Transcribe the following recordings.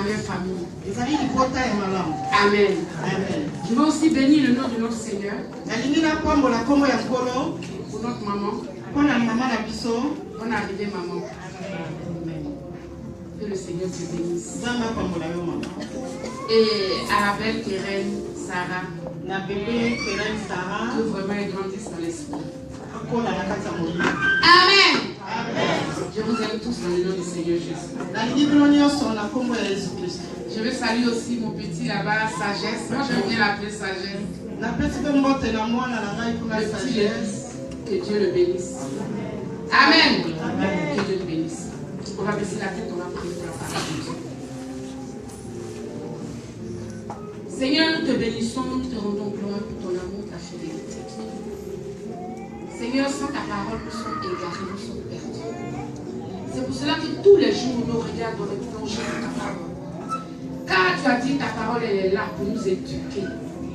même famille. Amen. Je veux aussi bénir le nom de notre Seigneur. Pour notre maman. Bonne arrivée, maman. Amen. Que le Seigneur te bénisse. Et à la belle Keren Sarah. Que vraiment elle grandisse dans l'esprit. Amen. Je vous aime tous dans le nom du Seigneur Jésus. Je veux saluer aussi mon petit là-bas, Sagesse. Moi j'aime bien l'appeler Sagesse. Le petit Lévis, que Dieu le bénisse. Amen. Que Dieu le bénisse. On va baisser la tête, on va prier pour la parole de Dieu. Seigneur, nous te bénissons, nous te rendons gloire pour ton amour, ta fidélité. Seigneur, sans ta parole, nous sommes égarés, nous sommes perdus. C'est pour cela que tous les jours, nos regards doivent être plongés dans ta parole. Car tu as dit, ta parole, elle est là pour nous éduquer,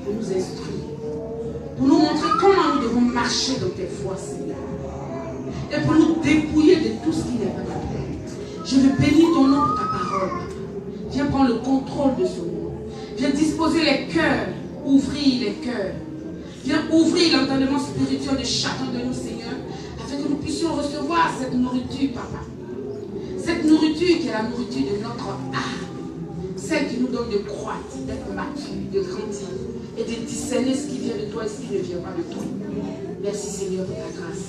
pour nous instruire, pour nous montrer comment nous devons marcher dans tes voies, Seigneur. Et pour nous dépouiller de tout ce qui n'est pas de toi. Je veux bénir ton nom pour ta parole. Viens prendre le contrôle de ce monde. Viens disposer les cœurs, ouvrir les cœurs. Viens ouvrir l'entendement spirituel de chacun de nous, Seigneur, afin que nous puissions recevoir cette nourriture, Papa. Cette nourriture qui est la nourriture de notre âme. Celle qui nous donne de croître, d'être mature, de grandir et de discerner ce qui vient de toi et ce qui ne vient pas de toi. Merci, Seigneur, pour ta grâce.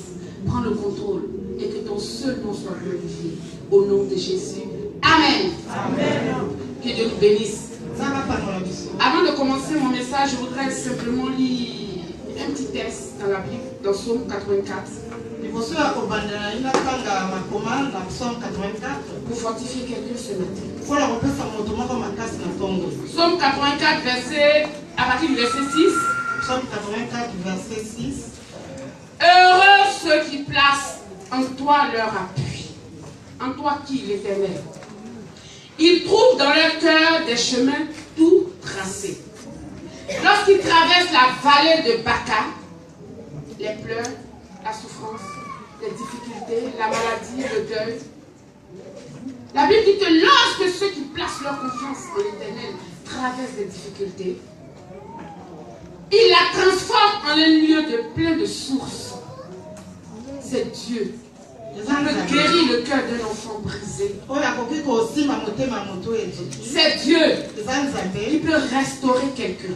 Prends le contrôle et que ton seul nom soit glorifié. Au nom de Jésus. Amen. Amen. Que Dieu nous bénisse. Avant de commencer mon message, je voudrais simplement lire un petit texte dans la Bible, dans Psaume 84. Pour fortifier quelqu'un ce matin. Psaume 84, verset, à partir du verset 6. Psaume 84, verset 6. Heureux ceux qui placent en toi leur appui. En toi qui, l'Éternel. Ils trouvent dans leur cœur des chemins tout tracés. Lorsqu'ils traversent la vallée de Baca, les pleurs, la souffrance, les difficultés, la maladie, le deuil. La Bible dit que lorsque ceux qui placent leur confiance en l'Éternel traversent des difficultés, il la transforme en un lieu de plein de sources. C'est Dieu qui peut guérir le cœur d'un enfant brisé. C'est Dieu qui peut restaurer quelqu'un.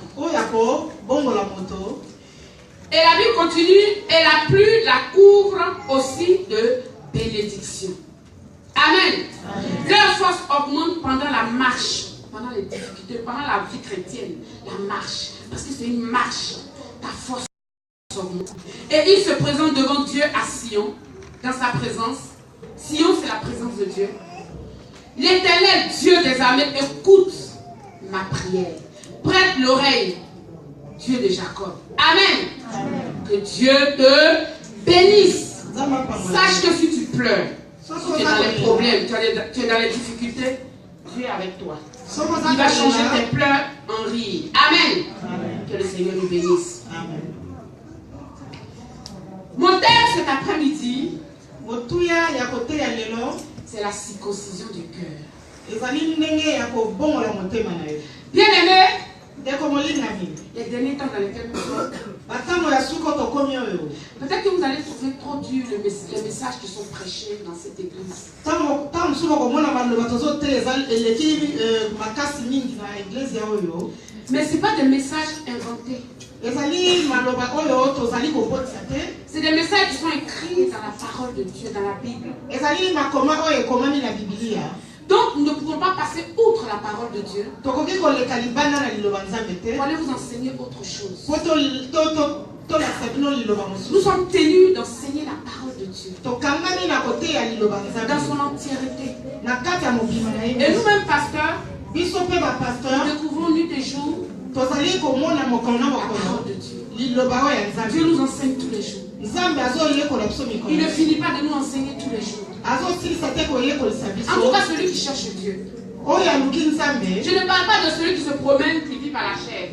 Et la Bible continue, et la pluie la couvre aussi de bénédiction. Amen. Leur force augmente pendant la marche, pendant les difficultés, pendant la vie chrétienne, la marche. Parce que c'est une marche, ta force augmente. Et il se présente devant Dieu à Sion, dans sa présence. Sion, c'est la présence de Dieu. L'Éternel, Dieu des armées, écoute ma prière. Prête l'oreille, Dieu de Jacob. Amen. Amen. Que Dieu te bénisse. Sache que si tu pleures, si tu es dans les problèmes, tu es dans les difficultés, Dieu est avec toi. Il va changer tes pleurs en rire. Amen. Amen. Que le Seigneur nous bénisse. Amen. Mon thème cet après-midi, c'est la circoncision du cœur. Bien aimé, les derniers temps dans lesquels nous sommes, peut-être que vous allez trouver trop dur les messages qui sont prêchés dans cette église. Mais ce n'est pas des messages inventés. C'est des messages qui sont écrits dans la parole de Dieu, dans la Bible. Donc nous ne pouvons pas passer outre la parole de Dieu pour aller vous enseigner autre chose. Nous sommes tenus d'enseigner la parole de Dieu dans son entièreté. Et nous-mêmes, pasteurs, nous découvrons nuit et jour la parole de Dieu. Dieu nous enseigne tous les jours. Il ne finit pas de nous enseigner tous les jours. En tout cas, celui qui cherche Dieu. Je ne parle pas de celui qui se promène, qui vit par la chair.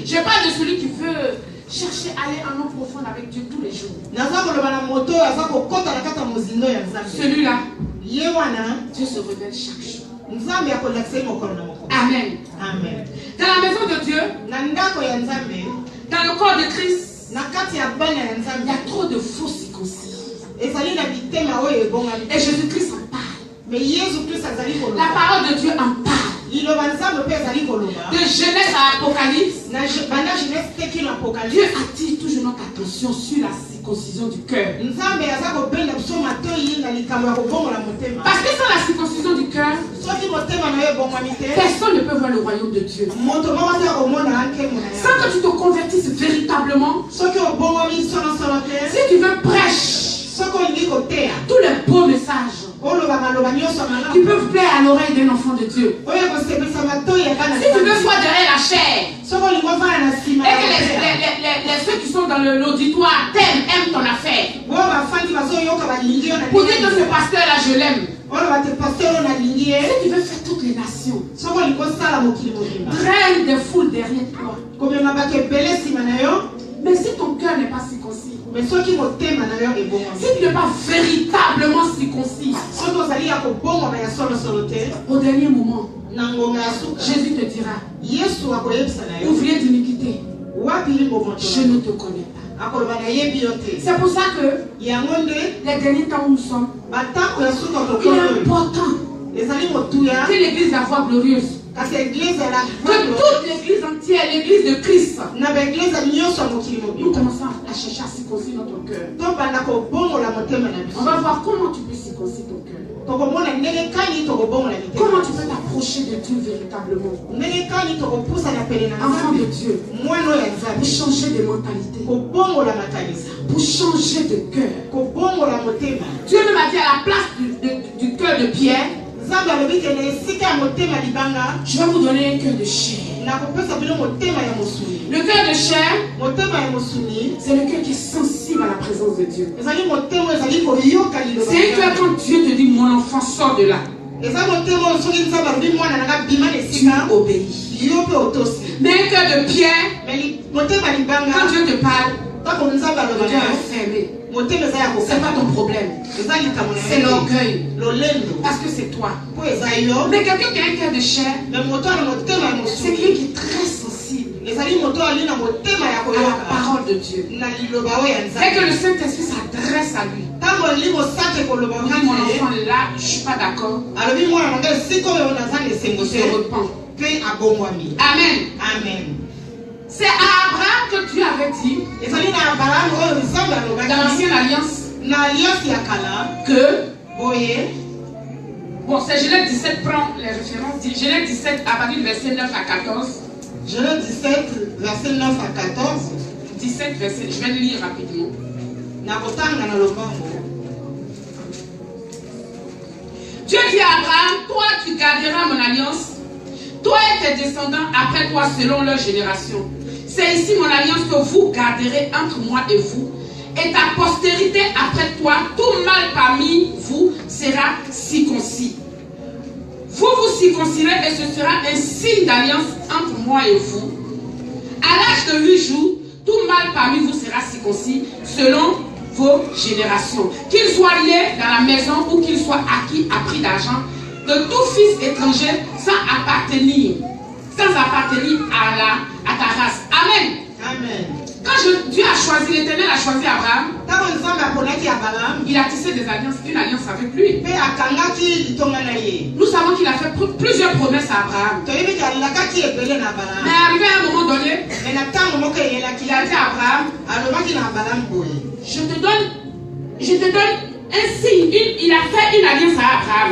Je parle de celui qui veut chercher à aller en eau profonde avec Dieu tous les jours. Celui-là, Dieu se révèle chaque jour. Amen. Amen. Amen. Dans la maison de Dieu, dans le corps de Christ, il y a trop de faux circoncis. Et Jésus-Christ en parle. La parole de Dieu en parle. De Genèse à Apocalypse, Dieu attire toujours notre attention sur la circoncision du cœur. Parce que sans la circoncision du cœur, personne ne peut voir le royaume de Dieu. Sans que tu te convertisses véritablement, si tu veux prêcher tous les beaux messages qui peuvent plaire à l'oreille d'un enfant de Dieu. Si tu veux soit derrière la chair et que ceux qui sont dans l'auditoire aiment ton affaire, pour dire que ce pasteur-là, je l'aime. Si tu veux faire toutes les nations, draine des foules derrière toi. Mais si ton cœur n'est pas circoncis, si tu n'es pas véritablement circoncis, au dernier moment, Jésus te dira, ouvrier d'iniquité, je ne te connais pas. C'est pour ça que les derniers temps où nous sommes, il est important que l'église la voie glorieuse, que toute l'église entière, l'église de Christ, nous commençons à chercher à circoncire notre cœur. On va voir comment tu peux circoncire ton cœur. Comment tu peux t'approcher de Dieu véritablement. Enfant de Dieu, pour changer de mentalité, pour changer de cœur. Dieu même a dit à la place du cœur de Pierre, je vais vous donner un cœur de chair. Le cœur de chair, c'est le cœur qui est sensible à la présence de Dieu. C'est un cœur quand Dieu te dit, mon enfant, sors de là. Tu obéis. Mais un cœur de pierre, quand Dieu te parle, le cœur est fermé. C'est pas ton problème. C'est l'orgueil. Parce que c'est toi. Mais quelqu'un qui a un cœur de chair, c'est quelqu'un qui est très sensible à la parole de Dieu. Dès que le Saint-Esprit s'adresse à lui, oui, mon enfant là, je ne suis pas d'accord. Je repens. Amen. Amen. C'est à Abraham que Dieu avait dit dans l'ancienne alliance que, bon, c'est Genèse 17, prend les références, Genèse 17 à partir du verset 9 à 14. Genèse 17, verset 9 à 14. 17 verset, je vais le lire rapidement. Dieu dit à Abraham, toi tu garderas mon alliance, toi et tes descendants après toi selon leur génération. C'est ici mon alliance que vous garderez entre moi et vous, et ta postérité après toi, tout mâle parmi vous sera circoncis. Vous vous circoncirez et ce sera un signe d'alliance entre moi et vous. À l'âge de 8 jours, tout mâle parmi vous sera circoncis selon vos générations. Qu'il soit né dans la maison ou qu'il soit acquis à prix d'argent, de tout fils étranger sans appartenir à ta race. Amen. Amen. Quand Dieu a choisi, l'Éternel a choisi Abraham, il a tissé une alliance avec lui. Nous savons qu'il a fait plusieurs promesses à Abraham. Mais arrivé à un moment donné, il a dit à Abraham, je te donne un signe. Il a fait une alliance à Abraham.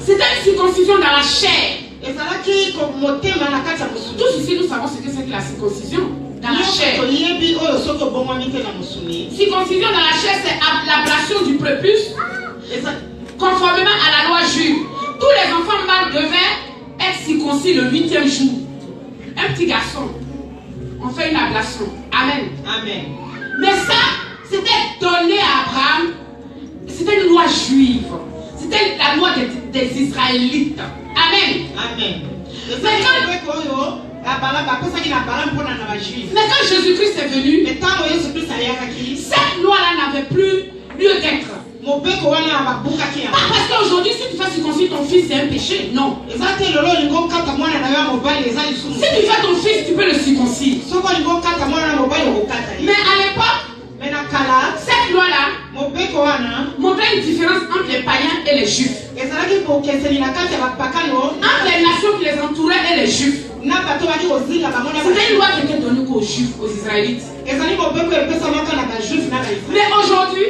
C'était une circoncision dans la chair. Tous ici nous savons ce que c'est que la circoncision dans la chair. Circoncision dans la chair, c'est l'ablation du prépuce conformément à la loi juive. Tous les enfants mâles devaient être circoncis le 8e jour. Un petit garçon, on fait une ablation. Amen. Amen. Mais ça, c'était donné à Abraham. C'était une loi juive. C'était la loi des Israélites. Amen. Amen. Mais quand Jésus-Christ est venu, cette loi-là n'avait plus lieu d'être. Pas parce qu'aujourd'hui, si tu fais circoncire ton fils, c'est un péché. Non. Si tu fais ton fils, tu peux le circoncire. Mais à l'époque, cette loi-là montrait une différence entre les païens et les juifs. Entre les nations qui les entouraient et les juifs. C'était une loi qui était donnée aux juifs, aux israélites. Mais aujourd'hui,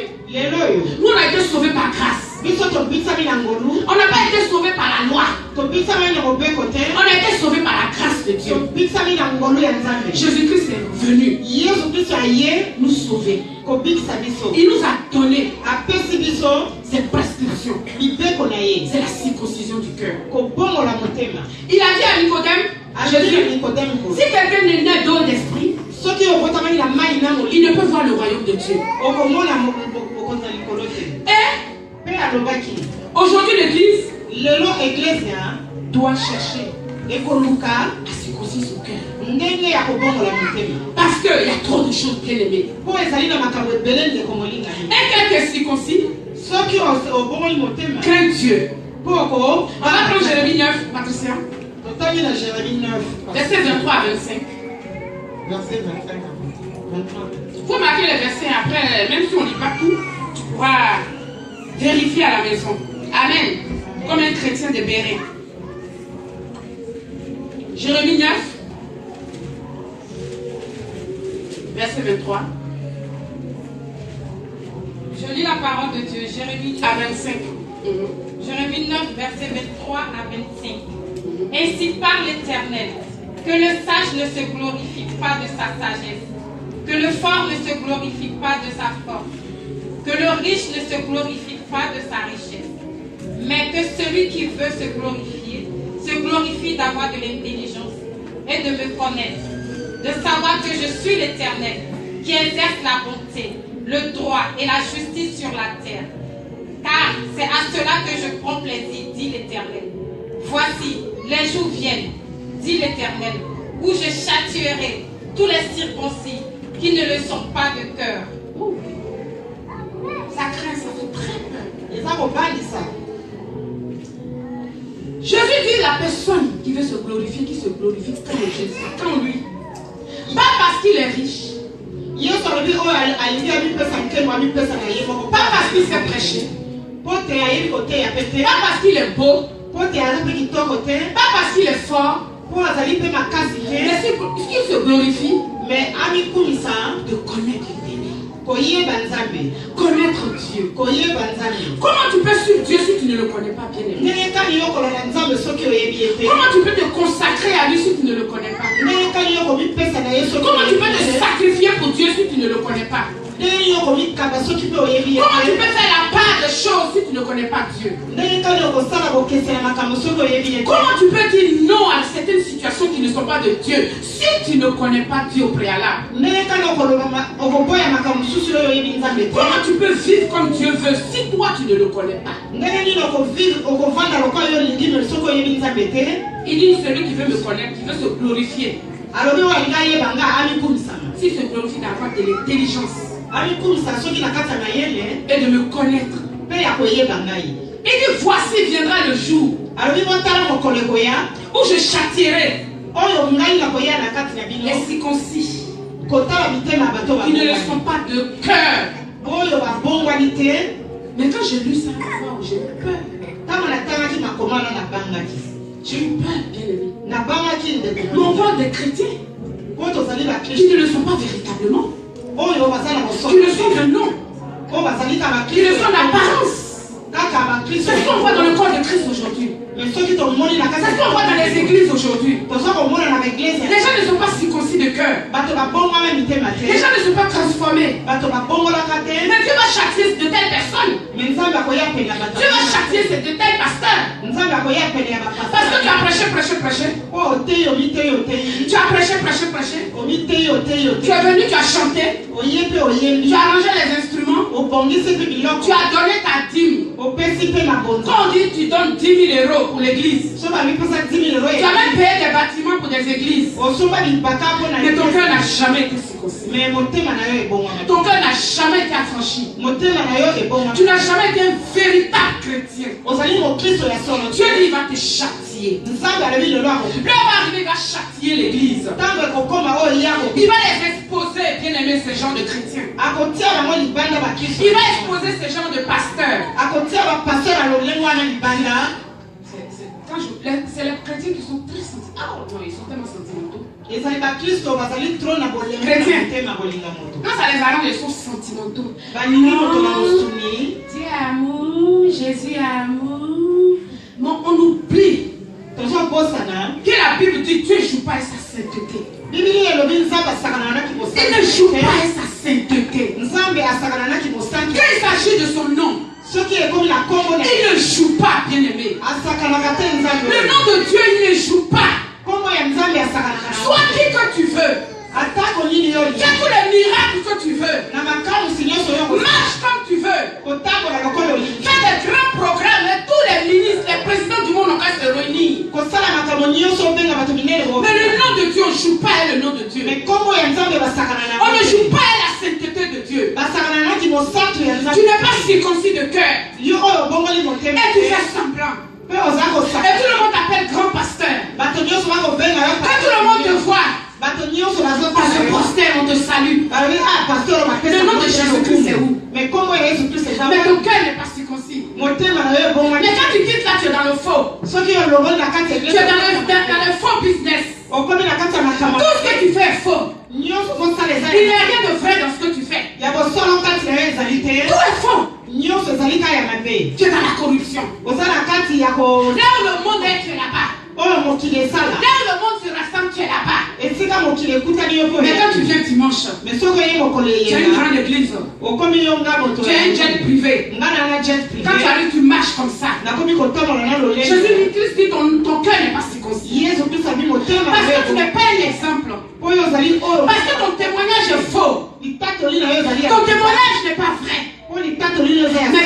nous on a été sauvés par grâce. On n'a pas été sauvés par la loi. On a été sauvés par la grâce de Dieu. Jésus-Christ est venu nous sauver. Il nous a donné ses prescriptions. C'est la circoncision du cœur. Il a dit à Nicodème, si quelqu'un n'est né d'eau d'esprit, il ne peut voir le royaume de Dieu. Et aujourd'hui l'église doit chercher à circoncire son cœur. Parce qu'il y a trop de choses bien aimées. Et quelqu'un circoncis craint Dieu. On va prendre Jérémie 9, Patricia. Verset 23 à 25. Verset 25 à 23. Il faut marquer les versets après, même si on ne lit pas tout, tu pourras vérifier à la maison. Amen. Comme un chrétien de Béret. Jérémie 9, verset 23. Je lis la parole de Dieu. Jérémie 9, à 25. Jérémie 9, verset 23 à 25. Ainsi parle l'Éternel, que le sage ne se glorifie pas de sa sagesse, que le fort ne se glorifie pas de sa force, que le riche ne se glorifie pas de sa richesse, mais que celui qui veut se glorifie d'avoir de l'intelligence et de me connaître, de savoir que je suis l'Éternel, qui exerce la bonté, le droit et la justice sur la terre. Car c'est à cela que je prends plaisir, dit l'Éternel. Voici, les jours viennent, dit l'Éternel, où je châtierai tous les circoncis qui ne le sont pas de cœur. Ça craint, ça fait très peur. Jésus dit la personne qui veut se glorifier, qui se glorifie quand Jésus, quand lui. Pas parce qu'il est riche. Pas parce qu'il sait prêcher. Pas parce qu'il est beau. Pas parce qu'il est fort. Mais qu'il se glorifie de connaître le béni. Connaître Dieu. Comment tu peux suivre Dieu si tu ne le connais pas, bien aimé? Comment tu peux te consacrer à lui si tu ne le connais pas? Comment tu peux te sacrifier pour Dieu si tu ne le connais pas? Comment tu peux faire la part des choses si tu ne connais pas Dieu? Comment tu peux dire non à certaines situations qui ne sont pas de Dieu si tu ne connais pas Dieu au préalable? Comment tu peux vivre comme Dieu veut si toi tu ne le connais pas? Il dit celui qui veut me connaître, qui veut se glorifier. S'il se glorifie d'avoir de l'intelligence et de me connaître. Il dit voici viendra le jour où je châtierai les circoncis qui ne le sont pas de cœur. Mais quand j'ai lu ça, j'ai eu peur. J'ai eu peur, bien aimé. Nous on voit des chrétiens qui ne le sont pas véritablement, qui le sont de nom, qui le sont d'apparence. C'est ce qu'on voit dans le corps de Christ aujourd'hui. C'est ce qu'on voit dans les églises aujourd'hui. Les gens ne sont pas circoncis de cœur. Les gens ne sont pas transformés. Mais Dieu va châtier de telles personnes. Dieu va châtier de tels pasteurs. Parce que tu as prêché. Tu as prêché. Tu es venu, tu as chanté. Tu as arrangé les instruments. Tu as donné ta dîme. Quand on dit tu donnes 10 000 euros pour l'église, tu as même payé des bâtiments pour des églises. Mais ton cœur n'a jamais été circoncis. Ton cœur n'a jamais été affranchi. Tu n'as jamais été un véritable chrétien. Dieu dit il va te châtier. L'heure va arriver, il va châtier l'église. Il va les exposer, bien aimé, ce genre de chrétiens. Il va exposer ce genre de pasteurs. C'est les chrétiens qui sont très sentimentaux. Ah non, ils sont tellement sentimentaux. Quand ça les arrange, ils sont sentimentaux. Dieu est amour, Jésus est amour. Mais on oublie que la Bible dit Dieu ne joue pas avec sa sainteté. Il ne joue pas avec sa sainteté. Quand il s'agit de son nom, il ne joue pas, bien aimé. Le nom de Dieu, il ne joue pas. Sois qui que tu veux. Fais tous les miracles que tu veux. Marche comme tu veux. Fais des grands programmes. Et tous les ministres, les présidents du monde ont qu'à se réunir. Mais le nom de Dieu, on ne joue pas avec le nom de Dieu. On ne joue pas avec la sainteté de Dieu. Tu n'es pas circoncis de cœur. Et tu fais semblant. Et tout le monde t'appelle grand pasteur. Quand tout le monde te voit, on se prosterne, on te salue. Le nom de Jésus-Christ c'est où? Mais ton cœur n'est pas circoncis. Mais quand tu quittes là, tu es dans le faux. Tu es dans le faux business. Tout ce que tu fais est faux. Il n'y a rien de vrai dans ce que tu fais. Tout est faux. Tu es dans la corruption. Là où le monde est, tu es là-bas. Là où le monde se rassemble, tu es là-bas. Mais quand tu viens dimanche, tu as une grande église. Tu as un jet privé. Quand tu arrives, tu marches comme ça. Jésus-Christ dit ton cœur n'est pas circoncis. Parce que tu n'es pas un exemple. Parce que ton témoignage est faux. Ton témoignage n'est pas vrai. Mais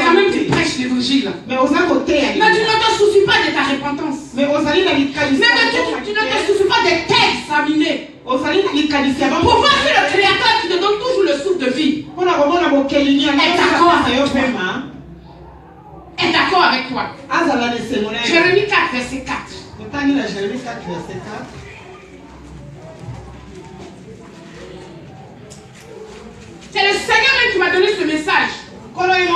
quand même tu prêches l'évangile. Mais tu ne te soucies pas de ta repentance. Mais tu ne te soucies pas de t'examiner. Pour voir si le Créateur qui te donne toujours le souffle de vie est d'accord avec toi. Jérémie 4 verset 4. C'est le Seigneur même qui m'a donné ce message. Va parler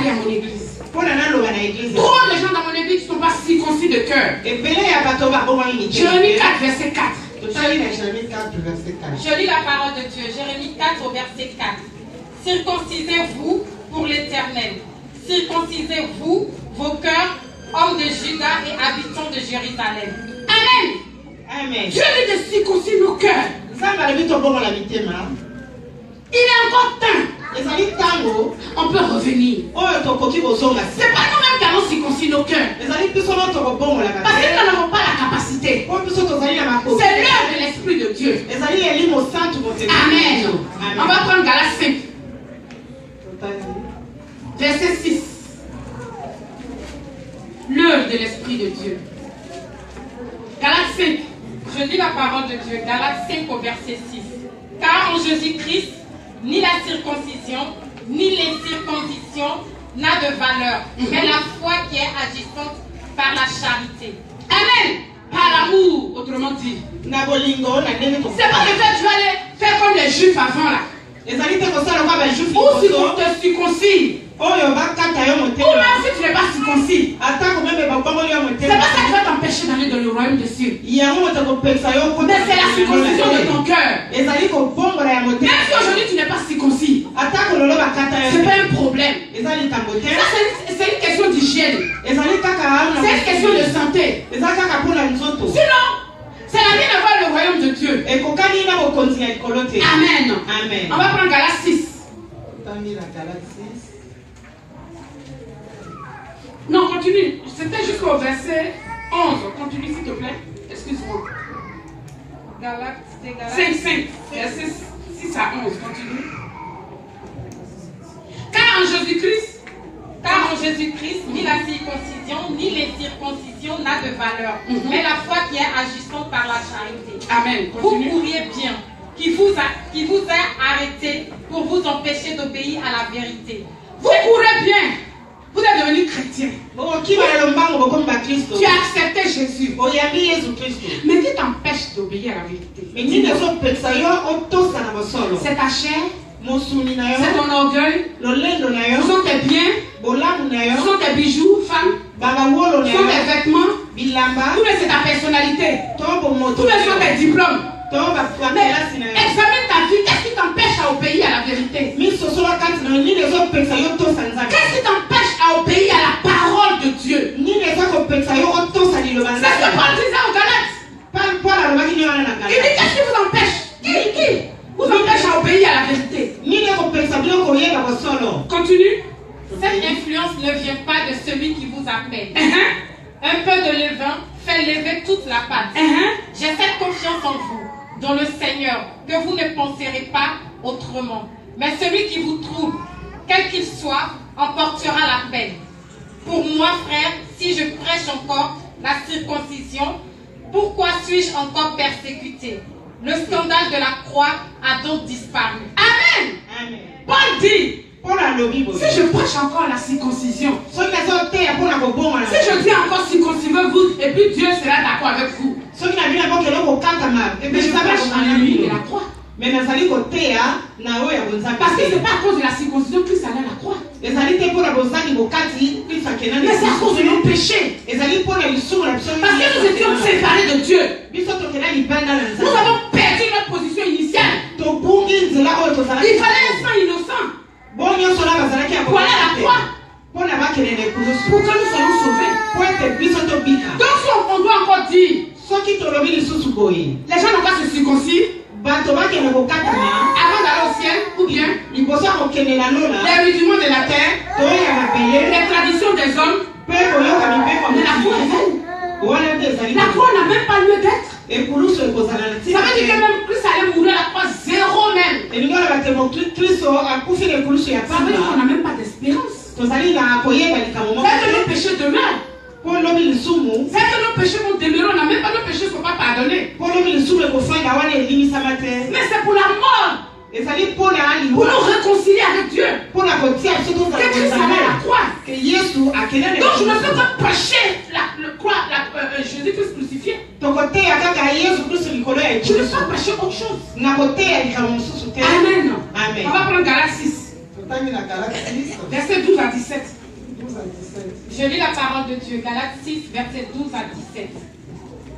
à mon église. Trop de gens dans mon église ne sont pas circoncis de cœur. Jérémie 4 verset 4. Je lis la parole de Dieu. Jérémie 4 au verset 4. Circoncisez-vous pour l'Éternel. Circoncisez-vous vos cœurs, hommes de Juda et habitants de Jérusalem. Amen. Amen. Dieu dit de circoncire nos cœurs. Il est encore temps. On peut revenir. C'est pas nous-mêmes qui allons circoncire nos cœurs. Parce que nous n'avons pas la capacité. C'est l'œuvre de l'Esprit de Dieu. Amen. On va prendre Galates 5. Verset 6. L'œuvre de l'Esprit de Dieu. Galates 5. Je lis la parole de Dieu. Galates 5 au verset 6. Car en Jésus-Christ, ni la circoncision, ni l'incirconcision n'a de valeur, mais la foi qui est agissante par la charité. Amen. Par l'amour, autrement dit. C'est pas le fait que tu vas aller faire comme les Juifs avant là. Ou si on te circoncis. Ou même si tu n'es pas circoncis. C'est pas ça qui va t'empêcher d'aller dans le royaume des cieux. Mais c'est la circoncision de ton cœur. Même si aujourd'hui tu n'es pas circoncis, c'est pas un problème. Ça c'est une question d'hygiène. C'est une question de santé. Sinon, c'est la vie de voir le royaume de Dieu. Amen. Amen. On va prendre Galates 6. Non, continue. C'était jusqu'au verset 11. Continue, s'il te plaît. Excuse-moi. Galates 5. Verset 6 à 11. Continue. Car en Jésus-Christ, ni la circoncision, ni l'incirconcision n'a de valeur, mais la foi qui est agissante par la charité. Amen. Vous pourriez bien, qui vous a arrêté pour vous empêcher d'obéir à la vérité. Vous courez bien. Vous êtes devenu chrétien. Tu as accepté Jésus. Mais qui t'empêche d'obéir à la vérité? C'est ta chair. C'est ton orgueil. Ce sont tes biens. Ce sont tes bijoux, femme. Ce sont tes vêtements. Tout c'est ta personnalité. Tout sont tes diplômes. Mais examine ta vie. Qu'est-ce qui t'empêche à obéir à la vérité? Qu'est-ce qui t'empêche à obéir à la parole de Dieu? C'est ce que Paul disait aux Galates. Il dit qu'est-ce qui vous empêche? Qui vous empêche à obéir à la vérité? Continue. Cette influence ne vient pas de celui qui vous appelle. Un peu de levain fait lever toute la pâte. J'ai cette confiance en vous, dans le Seigneur, que vous ne penserez pas autrement. Mais celui qui vous trouble, quel qu'il soit, emportera la peine. Pour moi, frère, si je prêche encore la circoncision, pourquoi suis-je encore persécuté? Le scandale de la croix a donc disparu. Amen. Amen. Paul dit, si je prêche encore la circoncision, si je dis encore circoncivez-vous, et puis Dieu sera d'accord avec vous. Mais je prêche en l'ennemi de la croix. Parce que ce n'est pas à cause de la circoncision que Christ allait à la croix. Mais c'est à cause de nos péchés. Parce que nous étions séparés de Dieu. Nous avons perdu notre position initiale. Il fallait un sang innocent pour aller à la croix, pour que nous soyons sauvés. Donc on doit encore dire, les gens n'ont pas se circoncis avant d'aller au ciel, ou bien les rudiments de la terre, les traditions des hommes. Mais la croix est vaine. La croix n'a même pas lieu d'être. Ça veut dire que même Christ allait mourir à la croix zéro même. Ça veut dire qu'on n'a même pas d'espérance. C'est que nos péchés demeurent. C'est que nos péchés vont demeurer. On n'a même pas, nos péchés ne sont pas pardonnés. Mais c'est pour la mort. Pour nous réconcilier avec Dieu. Que Christ allait à la croix. Donc je ne peux pas prêcher Jésus-Christ crucifié. Je ne peux pas prêcher autre chose. Amen. On va prendre Galates 6. Verset 12 à 17. Je lis la parole de Dieu. Galates 6, verset 12 à 17.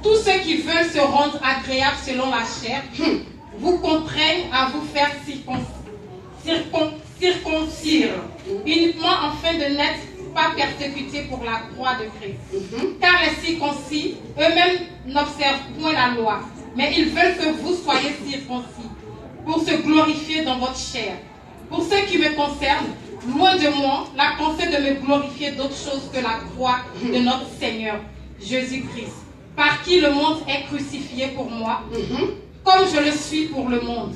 Tous ceux qui veulent se rendre agréables selon la chair vous contraignent à vous faire circoncire uniquement afin de n'être pas persécutés pour la croix de Christ. Car les circoncis eux-mêmes n'observent point la loi, mais ils veulent que vous soyez circoncis pour se glorifier dans votre chair. Pour ce qui me concerne, loin de moi la pensée de me glorifier d'autre chose que la croix de notre Seigneur Jésus-Christ, par qui le monde est crucifié pour moi, comme je le suis pour le monde.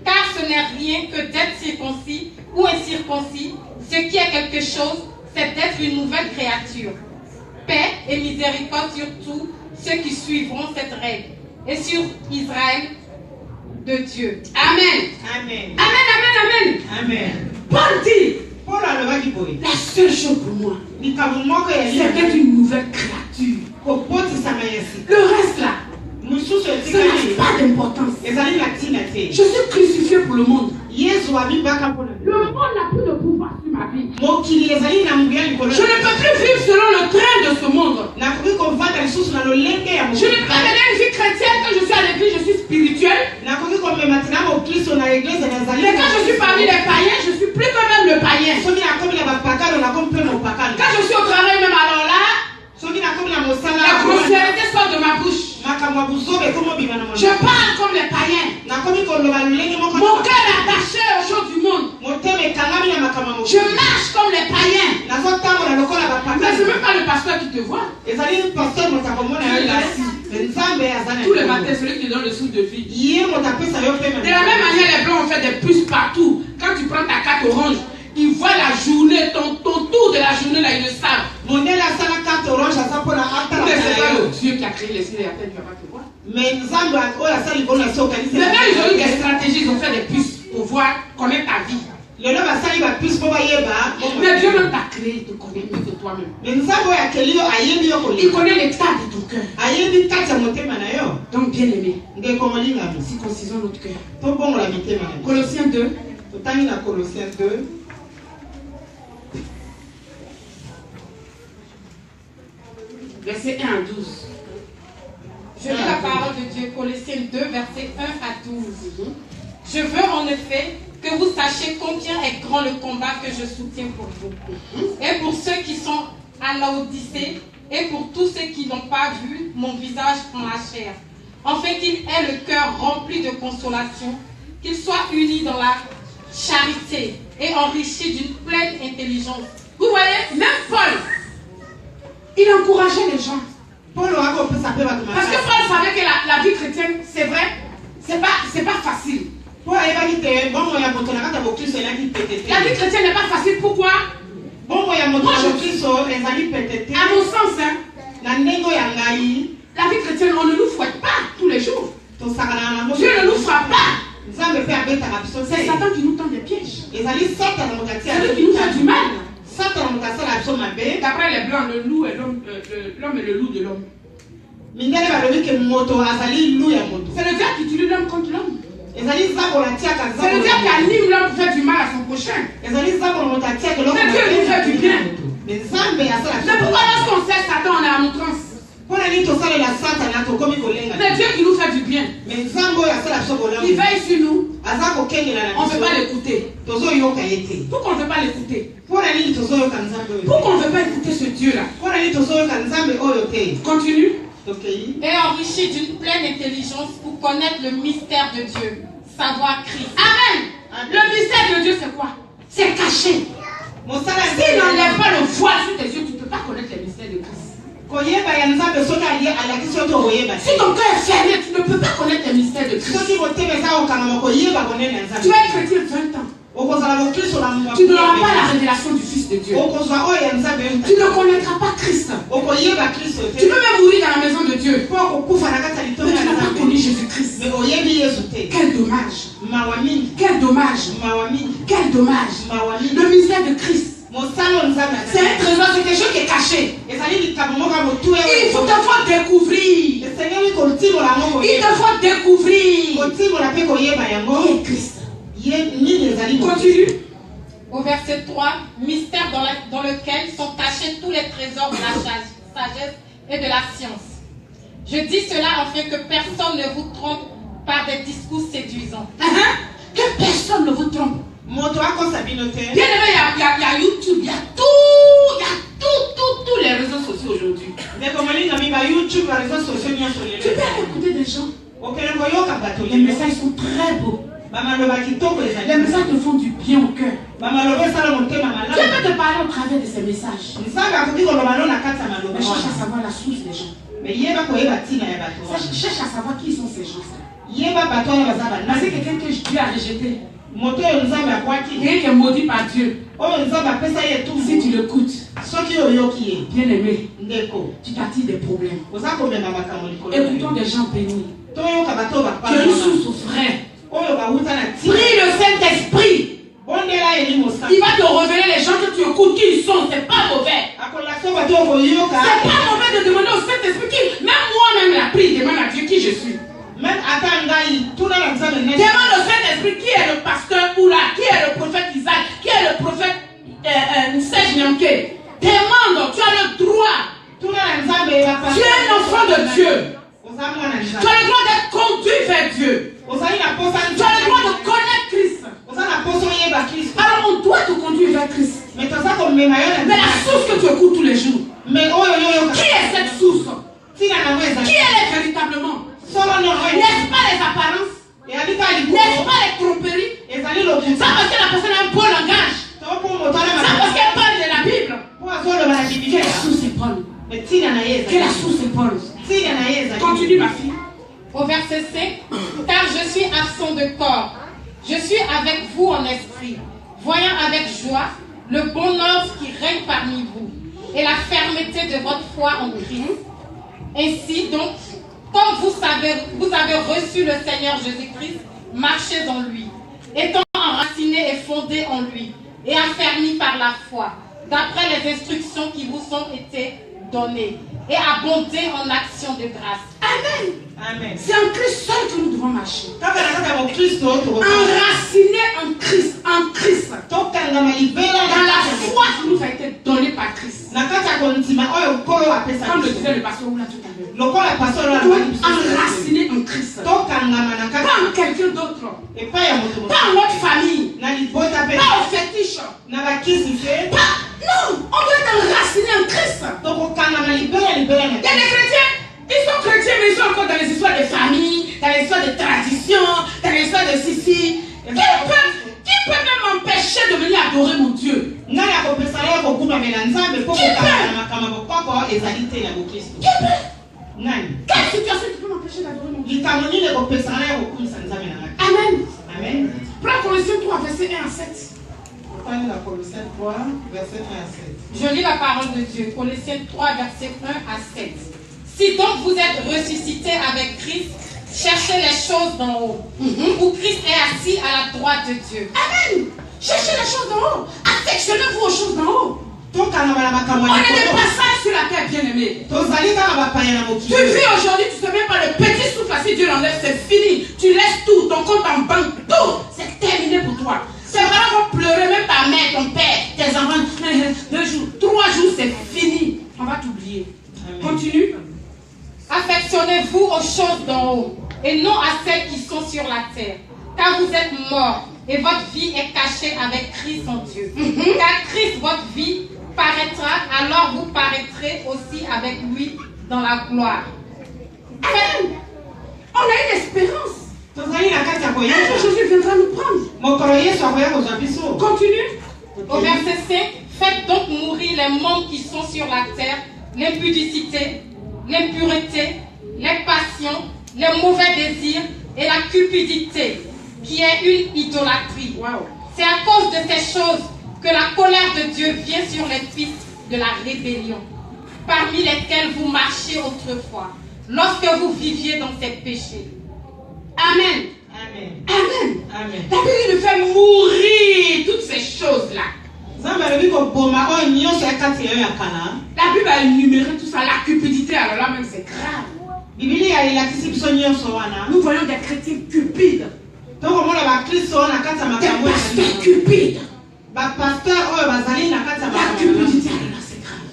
Car ce n'est rien que d'être circoncis ou incirconcis. Ce qui est quelque chose, c'est d'être une nouvelle créature. Paix et miséricorde sur tous ceux qui suivront cette règle, et sur Israël de Dieu. Amen. Amen. Amen, amen, amen. Amen. Paul dit, la seule chose pour moi, c'est d'être une nouvelle créature. Le reste là, ça n'a pas d'importance. Je suis crucifié pour le monde. Le monde n'a plus de pouvoir sur ma vie. Je ne peux plus vivre selon le train de ce monde. Je ne peux pas mener une vie chrétienne quand je suis à l'église, je suis spirituel. Mais quand je suis parmi les païens, je suis plus que même le païen. Quand je suis au travail, même alors là, la grossièreté sort de ma bouche. Je parle comme les païens. Mon cœur est attaché aux choses du monde. Je marche comme les païens. Mais ce n'est même pas le pasteur qui te voit. Tous les matins, celui qui te donne le souffle de vie. De la même manière, les blancs ont fait des puces partout. Quand tu prends ta carte orange, ils voient la journée, ton tour de la journée là, ils le savent. Mais c'est pas le Dieu qui a créé les cieux et la terre, tu ne vas pas te voir. Mais Nzamba, oh la salle, ils ont organisé. Maintenant, ils ont eu des stratégies, ils ont fait des puces pour voir, connaître ta vie. Le nom va salir va plus pour Bayeba. Mais Dieu même t'a créé, il te connaît mieux que toi-même. Mais Nzamba a kelio ayebi okoli. Il connaît l'état de ton cœur. Ayebi kati ya motema na yo. Donc, bien aimé, Ngekomolinga. circoncisons notre cœur. To bongo la mitema na. Colossiens 2. Totani na Colossiens 2. Verset 1 à 12. Je lis la parole de Dieu, Colossiens 2, versets 1 à 12. Je veux en effet que vous sachiez combien est grand le combat que je soutiens pour vous. Et pour ceux qui sont à Laodicée, et pour tous ceux qui n'ont pas vu mon visage en la chair, afin qu'ils aient le cœur rempli de consolation, qu'ils soient unis dans la charité et enrichis d'une pleine intelligence. Vous voyez, même Paul, il encourageait les gens. Paul aura compris ça peut pas Parce que Paul savait que la vie chrétienne, c'est vrai, c'est pas facile. La vie chrétienne n'est pas facile. Pourquoi? Moi, à mon sens, hein, la vie chrétienne, on ne nous fouette pas tous les jours. Dieu ne nous frappe pas. C'est Satan qui nous tend des pièges. C'est lui qui nous fait du mal. D'après les blancs, le loup est l'homme est le loup de l'homme. C'est le diable qui utilise l'homme contre l'homme. C'est le diable qui anime l'homme pour faire du mal à son prochain. C'est Dieu qui fait du bien. Mais pourquoi lorsqu'on sait Satan, on est en outrance? C'est Dieu qui nous fait du bien. Il veille sur nous. On ne veut pas l'écouter. Pourquoi on ne veut pas l'écouter? Pourquoi on ne veut pas écouter ce Dieu-là? Continue. Et enrichi d'une pleine intelligence pour connaître le mystère de Dieu, savoir Christ. Amen. Le mystère de Dieu, c'est quoi? C'est caché. S'il n'enlève pas le voile sur tes yeux, tu ne peux pas connaître le mystère de Christ. Si ton cœur est fermé, tu ne peux pas connaître le mystère de Christ. Tu es chrétien 20 ans. Tu n'auras pas la révélation du Fils de Dieu. Tu ne connaîtras pas Christ. Tu peux même mourir dans la maison de Dieu. Mais tu n'as pas connu Jésus-Christ. Quel dommage. Quel dommage. Quel dommage. Le mystère de Christ. C'est un trésor, c'est quelque chose qui est caché. Il faut te faire découvrir. Il te faut découvrir. Qui est Christ? Continue. Au verset 3, mystère dans lequel sont cachés tous les trésors de la sagesse et de la science. Je dis cela afin que personne ne vous trompe par des discours séduisants. Que personne ne vous trompe. Bien aimé, il y a YouTube, il y a tous les réseaux sociaux aujourd'hui. Tu peux écouter des gens. Les messages sont très beaux. Les messages te font du bien au cœur. Dieu peut te parler au travers de ces messages. Mais cherche à savoir la source des gens. Cherche à savoir qui sont ces gens-là. C'est quelqu'un que Dieu a rejeté. Quelqu'un qui est maudit par Dieu. Si tu l'écoutes, bien aimé, tu t'attires des problèmes. Écoutons des gens bénis. Tu as une source frère. Prie le Saint-Esprit. Il va te révéler les gens que tu écoutes qui ils sont. C'est pas mauvais. C'est pas mauvais de demander au Saint-Esprit qui, même moi-même la prie, demande à Dieu qui je suis. Demande au Saint-Esprit qui est le pasteur Oula, qui est le prophète Isaac, qui est le prophète Serge Nyamke. Demande, tu as le droit. Tu es un enfant de Dieu. Tu as le droit d'être conduit vers Dieu. Tu as le droit de connaître Christ. Alors on doit te conduire vers Christ. Mais la source que tu écoutes tous les jours, qui est cette source? Qui elle est véritablement? N'est-ce pas les apparences? N'est-ce pas les tromperies? Ça parce que la personne a un beau langage. Ça parce qu'elle parle de la Bible. Quelle source est bonne? Quelle source est bonne? Continue ma fille. Au verset 5, car je suis absent de corps, je suis avec vous en esprit, voyant avec joie le bonheur qui règne parmi vous et la fermeté de votre foi en Christ. Ainsi donc, Comme vous avez reçu le Seigneur Jésus-Christ, marchez en lui, étant enracinés et fondés en lui, et affermis par la foi, d'après les instructions qui vous ont été données, et abondez en action de grâce. Amen. Amen. C'est en Christ seul que nous devons marcher. Enraciné En Christ, en Christ. Dans la foi qui nous a été donnée par Christ. Comme le disait le pasteur Oula tout à l'heure. Enraciné en Christ. Pas en quelqu'un d'autre. Pas en notre famille. Pas au fétiche. Non, on doit être enraciné en Christ. Il y a des chrétiens, ils sont chrétiens, mais ils sont encore dans les histoires de famille, dans les histoires de tradition, dans les histoires de ceci. Qui peut même m'empêcher de venir adorer mon Dieu? Qui peut? Quelle situation qui peut m'empêcher d'adorer mon Dieu? Amen. Amen. Prends Colossiens 3, verset 1 à 7. Colossiens 3, verset 1 à 7. Je lis la parole de Dieu, Colossiens 3, verset 1 à 7. Si donc vous êtes ressuscités avec Christ, cherchez les choses d'en haut, où Christ est assis à la droite de Dieu. Amen. Cherchez les choses d'en haut. Affectionnez-vous aux choses d'en haut. On est des passages sur la terre, bien-aimé. Tu vis aujourd'hui, tu ne sais même pas le petit souffle, si Dieu l'enlève, c'est fini. Tu laisses tout, ton compte en banque, tout. C'est terminé pour toi. C'est vrai qu'on pleurer, même ta mère, ton père, tes enfants. 2 jours, 3 jours, c'est fini. On va t'oublier. Continue. Affectionnez-vous aux choses d'en haut, et non à celles qui sont sur la terre. Car vous êtes morts, et votre vie est cachée avec Christ en Dieu. Car Christ, votre vie, paraîtra, alors vous paraîtrez aussi avec lui dans la gloire. Amen. On a une espérance. Un jour, Jésus viendra nous prendre. Continue. Au verset 5, faites donc mourir les membres qui sont sur la terre, l'impudicité, l'impureté, les passions, les mauvais désirs et la cupidité, qui est une idolâtrie. Wow. C'est à cause de ces choses que la colère de Dieu vient sur les fils de la rébellion, parmi lesquels vous marchiez autrefois, lorsque vous viviez dans ces péchés. Amen. Amen. Amen. Amen. La Bible nous fait mourir toutes ces choses-là. La Bible a énuméré tout ça. La cupidité, alors là même c'est grave. Nous voyons des chrétiens cupides. Des pasteurs cupides. La cupidité, alors là c'est grave.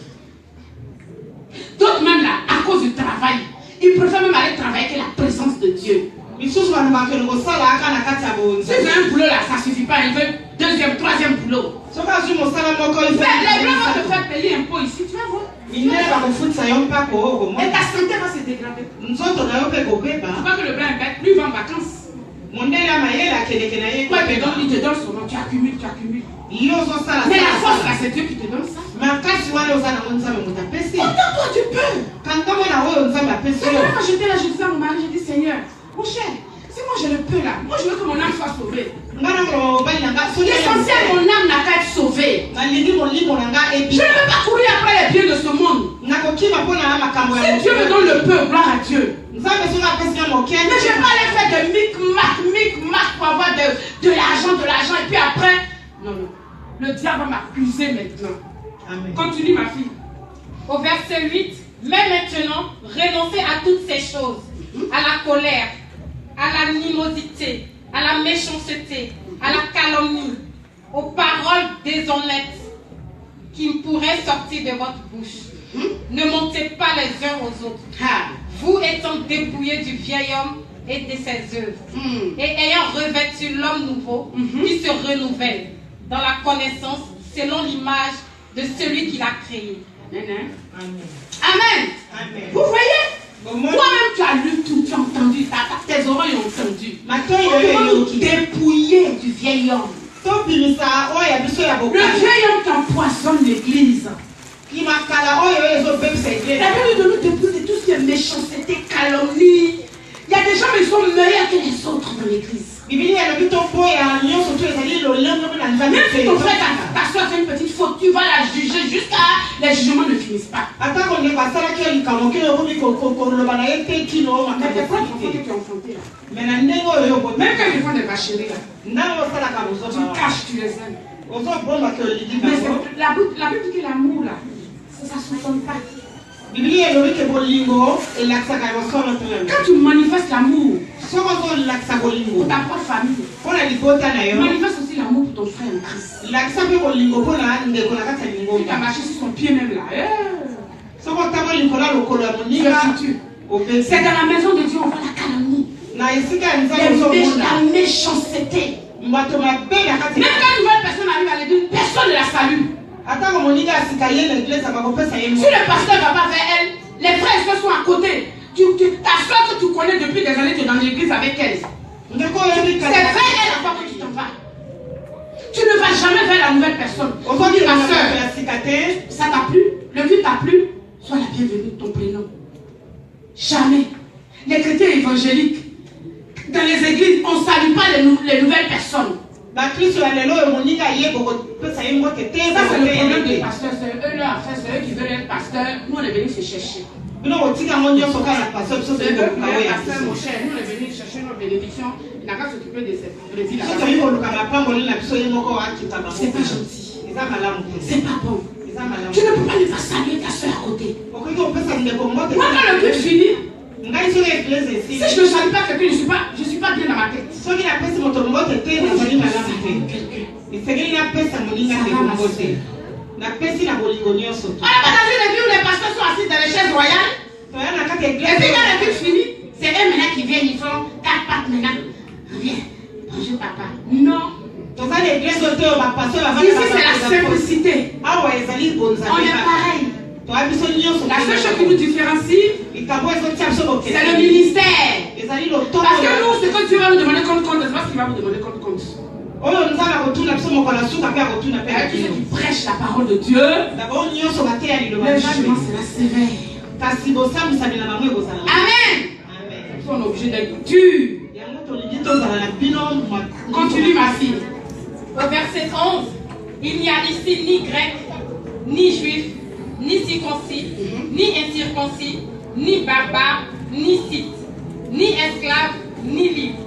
D'autres même là, à cause du travail, ils préfèrent même aller travailler que la présence de Dieu. Si c'est un boulot là, ça ne suffit pas. Ils veulent 2e, 3e boulot. Les blancs vont te faire payer un pot ici, tu vas voir. Et ta santé va se dégrader. Tu vois que le blanc est bête, lui il va en vacances. Quoi, il te donne son nom, tu accumules. Mais la force là, c'est Dieu qui te donne ça. Autant toi tu peux. Quand j'étais là, je disais à mon mari, je dis Seigneur, mon cher, si moi je le peux là, moi je veux que mon âme soit sauvée. L'essentiel, mon âme n'a qu'à être sauvée. Je ne veux pas courir après les biens de ce monde. Si Dieu me donne le peu, gloire à Dieu. Mais je ne vais pas aller faire de mic-mac pour avoir de l'argent, et puis après, non. Le diable va m'accuser maintenant. Amen. Continue ma fille. Au verset 8, mais maintenant, renoncez à toutes ces choses, à la colère, à l'animosité, à la méchanceté, à la calomnie, aux paroles déshonnêtes qui pourraient sortir de votre bouche. Ne montez pas les uns aux autres. Vous étant dépouillés du vieil homme et de ses œuvres, et ayant revêtu l'homme nouveau qui se renouvelle dans la connaissance selon l'image de celui qui l'a créé. Amen. Amen. Vous voyez? Toi-même tu as lu tout, tu as entendu, tes oreilles ont entendu. On nous dépouiller du vieil homme. Le vieil homme qui empoisonne l'église. La Bible de nous dépouiller de tout ce qui est méchanceté, calomnie. Il y a des gens qui sont meilleurs que les autres dans l'église. Même si ton frère, ta soeur fait une petite faute, tu vas la juger jusqu'à les jugements ne finissent pas. tu es enfanté là. Même quand ils font des vacheries là, tu caches, tu les aimes. Mais la Bible dit que l'amour là, ça ne s'entend pas. Quand tu manifestes l'amour pour ta propre famille, manifeste aussi l'amour pour ton frère en Christ. Tu as marché sur son pied même là. C'est dans la maison de Dieu on voit la calomnie, la méchanceté. Même quand une nouvelle personne arrive à l'église, personne ne la salue. Si le pasteur ne va pas vers elle, les frères sont à côté. Ta soeur que tu connais depuis des années, tu es dans l'église avec elle. C'est vers elle encore que tu t'en vas. Tu ne vas jamais vers la nouvelle personne. On va dire ma soeur, ça t'a plu, le culte t'a plu, sois la bienvenue de ton prénom. Jamais. Les chrétiens évangéliques, dans les églises, on ne salue pas les nouvelles personnes. Ça, c'est le problème des pasteurs. C'est eux leur affaire, c'est eux qui veulent être pasteurs. Nous, on est venus se chercher. C'est eux qui veulent être pasteurs, mon cher. Nous, on est venus chercher nos bénédictions. Il n'a qu'à s'occuper de cette brebis là. C'est pas gentil. C'est pas bon. Tu ne peux pas ne pas saluer ta soeur à côté. Moi, quand le culte finit, si je ne salue pas quelqu'un, je ne suis pas bien dans ma tête. Dans une église où les pasteurs sont assis dans les chaises royales, et puis quand le culte finit, c'est eux maintenant qui viennent, ils font 4 pattes maintenant. Viens, bonjour papa. Non. Ici c'est la simplicité. On est pareil. La seule chose qui nous différencie, c'est le ministère. Parce que nous, ce que Dieu va nous demander comme compte, c'est pas ce qu'il va vous demander comme compte. Qui prêche la parole de Dieu, le jugement sera sévère. Amen. On est obligé d'être dur. Continue ma fille. Au verset 11, il n'y a ici ni grec, ni juif, ni circoncis, ni incirconcis, ni barbare, ni scythe, ni esclave, ni libre.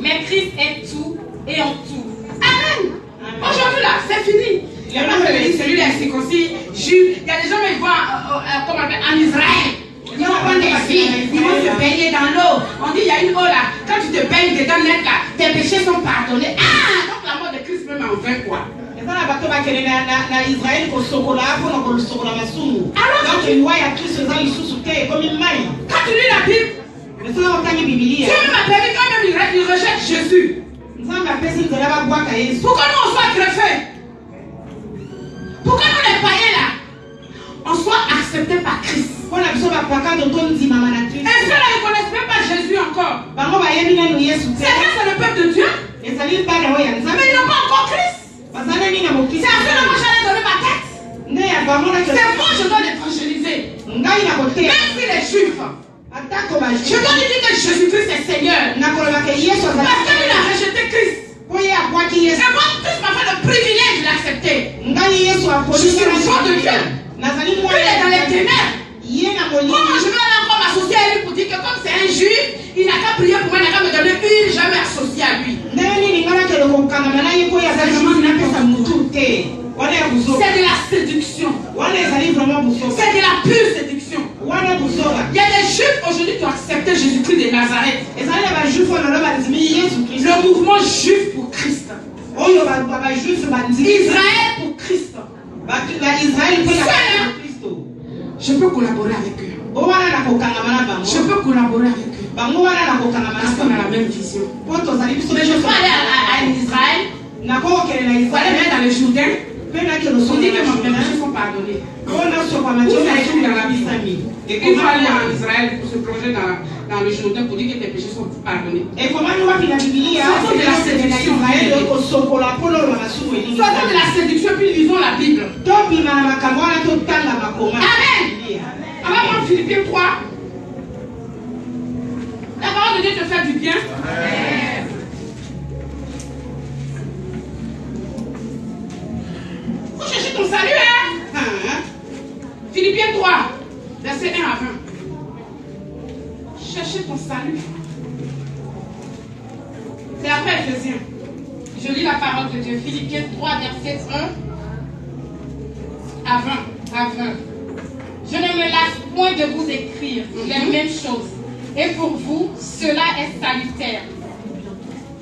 Mais Christ est tout et en tout. Amen. Aujourd'hui là, c'est fini. Il y a celui-là circoncis, juif. Il y a des gens qui vont en Israël. Ils vont prendre des filles, ils vont se baigner dans l'eau. On dit il y a une eau là. Quand tu te baignes dedans net là, tes péchés sont pardonnés. Ah, donc la mort de Christ même en vain quoi. Alors quand tu lis la Bible, Dieu m'a permis quand même il rejette Jésus. Pourquoi nous on soit greffés? Pourquoi nous les païens là on soit acceptés par Christ? Et ceux-là ne connaissent même pas Jésus encore. C'est vrai, c'est le peuple de Dieu. Mais ils n'ont pas encore Christ. C'est à cela que moi j'allais donner ma tête. C'est moi je dois l'évangéliser. Même s'il est juif, je dois lui dire que Jésus-Christ est Seigneur. Parce qu'il a rejeté Christ. Et moi, Christ m'a fait le privilège de l'accepter. Je suis l'enfant de Dieu. Lui, il est dans les ténèbres. Comment je vais aller encore m'associer à lui pour dire que comme c'est un juif, il n'a qu'à prier pour moi, il n'a qu'à me donner une, jamais associé à lui. C'est de la séduction. C'est de la pure séduction. Il y a des juifs aujourd'hui qui ont accepté Jésus-Christ de Nazareth. Le mouvement juif pour Christ. Israël pour Christ. Je peux collaborer avec eux. Je peux collaborer avec eux. Parce qu'on a la même vision. Mais je peux aller à Israël. Il faut aller même dans le Jourdain. On dit que mes péchés sont pardonnés. Il faut aller en Israël pour se plonger dans le Jourdain pour dire que tes péchés sont pardonnés. C'est de la séduction. Sortons de la séduction puis lisons la Bible. Amen. On va prendre Philippiens 3. La parole de Dieu te fait du bien. Amen. Faut chercher ton salut, hein? Philippiens 3, verset 1 à 20. chercher ton salut. C'est après Éphésiens. Je lis la parole de Dieu. Philippiens 3, verset 1 à 20. Je ne me lasse point de vous écrire les mêmes choses. Et pour vous, cela est salutaire.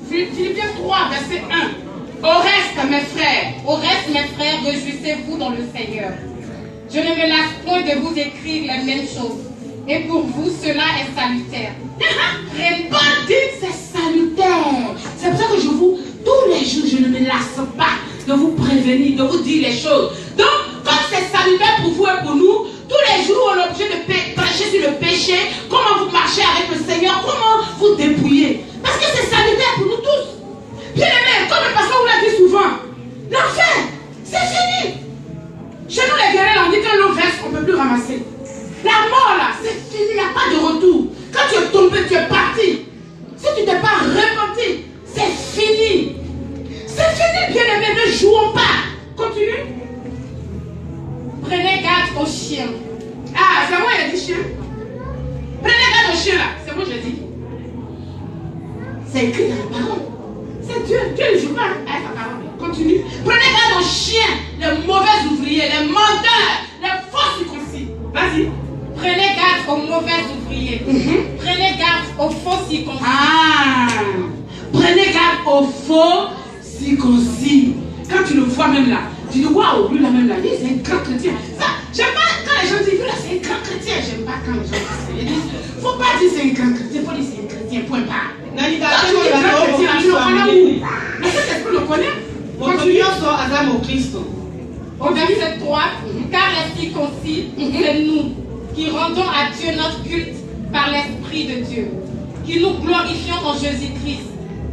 Philippiens 3, verset 1. Au reste, mes frères, réjouissez-vous dans le Seigneur. Je ne me lasse point de vous écrire les mêmes choses. Et pour vous, cela est salutaire. Paul dit c'est salutaire. C'est pour ça que tous les jours, je ne me lasse pas de vous prévenir, de vous dire les choses. Donc, comme c'est salutaire pour vous et pour nous, tous les jours, on est obligé de prêcher sur le péché, comment vous marchez avec le Seigneur, comment vous dépouillez. Parce que c'est salutaire pour nous tous. Bien aimé, comme le pasteur vous l'a dit souvent, l'enfer, c'est fini. Chez nous, les guerriers, on dit que l'eau verse, on ne peut plus ramasser. La mort, là, c'est fini, il n'y a pas de retour. Quand tu es tombé, tu es parti. Si tu n'es pas repenti, c'est fini. C'est fini, bien aimé, ne jouons pas. Continue. Prenez garde aux chiens. Ah, c'est moi qui ai dit chien. Prenez garde aux chiens, là. C'est moi qui ai dit. C'est écrit dans la parole. C'est Dieu. Dieu ne joue pas avec la parole. Continue. Prenez garde aux chiens, les mauvais ouvriers, les menteurs, les faux circoncis. Vas-y. Prenez garde aux mauvais ouvriers. Prenez garde aux faux circoncis. Ah. Prenez garde aux faux circoncis. Quand tu le vois même là, tu dis waouh, lui là même là, lui c'est un grand chrétien. Ça, j'aime pas quand les gens disent lui là c'est un grand chrétien. J'aime pas quand les gens disent. Faut pas dire c'est un grand chrétien, faut dire c'est un chrétien, point barre. Quand tu dis grand chrétien, tu le connais où? Mais cet esprit le connaît. Au verset 3, car les circoncis, c'est nous qui rendons à Dieu notre culte par l'Esprit de Dieu, qui nous glorifions en Jésus-Christ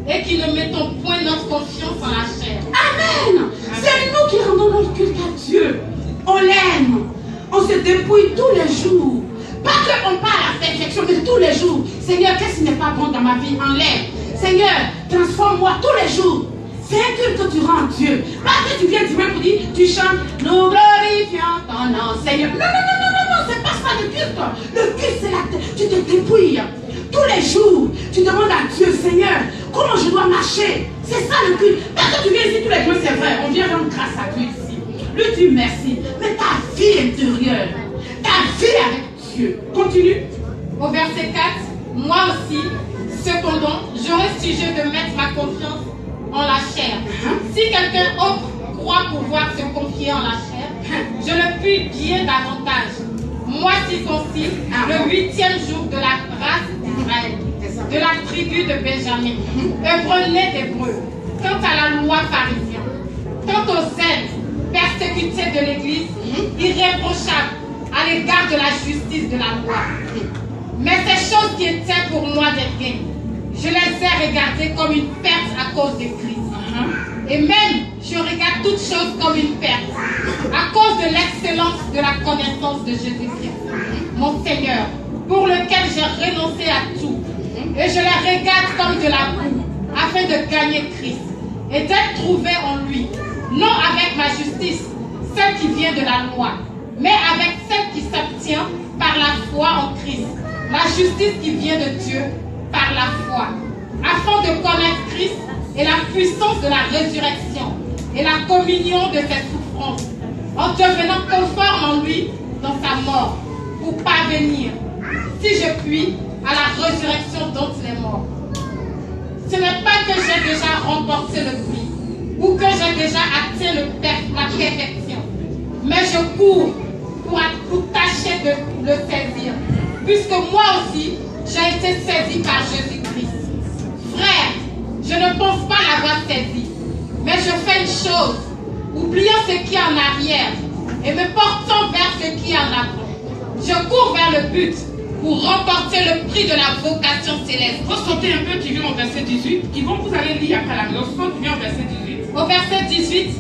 et qui ne mettons point notre confiance en la chair. Amen. C'est nous qui rendons notre culte à Dieu. On l'aime. On se dépouille tous les jours. Pas qu'on parle à la perfection, mais tous les jours. Seigneur, qu'est-ce qui n'est pas bon dans ma vie? Enlève. Seigneur, transforme-moi tous les jours. C'est un culte que tu rends à Dieu. Pas que tu viens dimanche pour dire, tu chantes, nous glorifions ton nom, Seigneur. Non, c'est pas ça le culte. Le culte, c'est la tu te dépouilles. Tous les jours, tu demandes à Dieu, Seigneur, comment je dois marcher? C'est ça le culte. Pas que tu viens ici tous les jours, c'est vrai. On vient rendre grâce à Dieu ici. Lui dis merci. Mais ta vie intérieure, ta vie avec Dieu. Continue. Au verset 4, moi aussi, cependant, j'aurais sujet de mettre ma confiance en la chair. Si quelqu'un autre croit pouvoir se confier en la chair, je le puis bien davantage. Moi circoncis, le 8e jour de la race d'Israël, de la tribu de Benjamin, hébreu d'Hébreu, quant à la loi pharisienne, quant au zèle persécuté de l'Église, irréprochable à l'égard de la justice de la loi. Mais ces choses qui étaient pour moi des gains, je les ai regardées comme une perte à cause de Christ. Et même, je regarde toutes choses comme une perte, à cause de l'excellence de la connaissance de Jésus-Christ, mon Seigneur, pour lequel j'ai renoncé à tout. Et je les regarde comme de la boue, afin de gagner Christ, et d'être trouvé en lui, non avec ma justice, celle qui vient de la loi, mais avec celle qui s'obtient par la foi en Christ, la justice qui vient de Dieu par la foi, afin de connaître Christ et la puissance de la résurrection et la communion de ses souffrances, en devenant conforme en lui dans sa mort, pour parvenir, si je puis, à la résurrection dont il est mort. Ce n'est pas que j'ai déjà remporté le prix, ou que j'ai déjà atteint la perfection, mais je cours pour tâcher de le saisir, puisque moi aussi, j'ai été saisi par Jésus-Christ. Frère, je ne pense pas l'avoir saisi, mais je fais une chose, oubliant ce qui est en arrière et me portant vers ce qui est en avant. Je cours vers le but pour remporter le prix de la vocation céleste. Faut sauter un peu, tu viens au verset 18. Vous allez lire après la leçon, tu viens au verset 18. Au verset 18,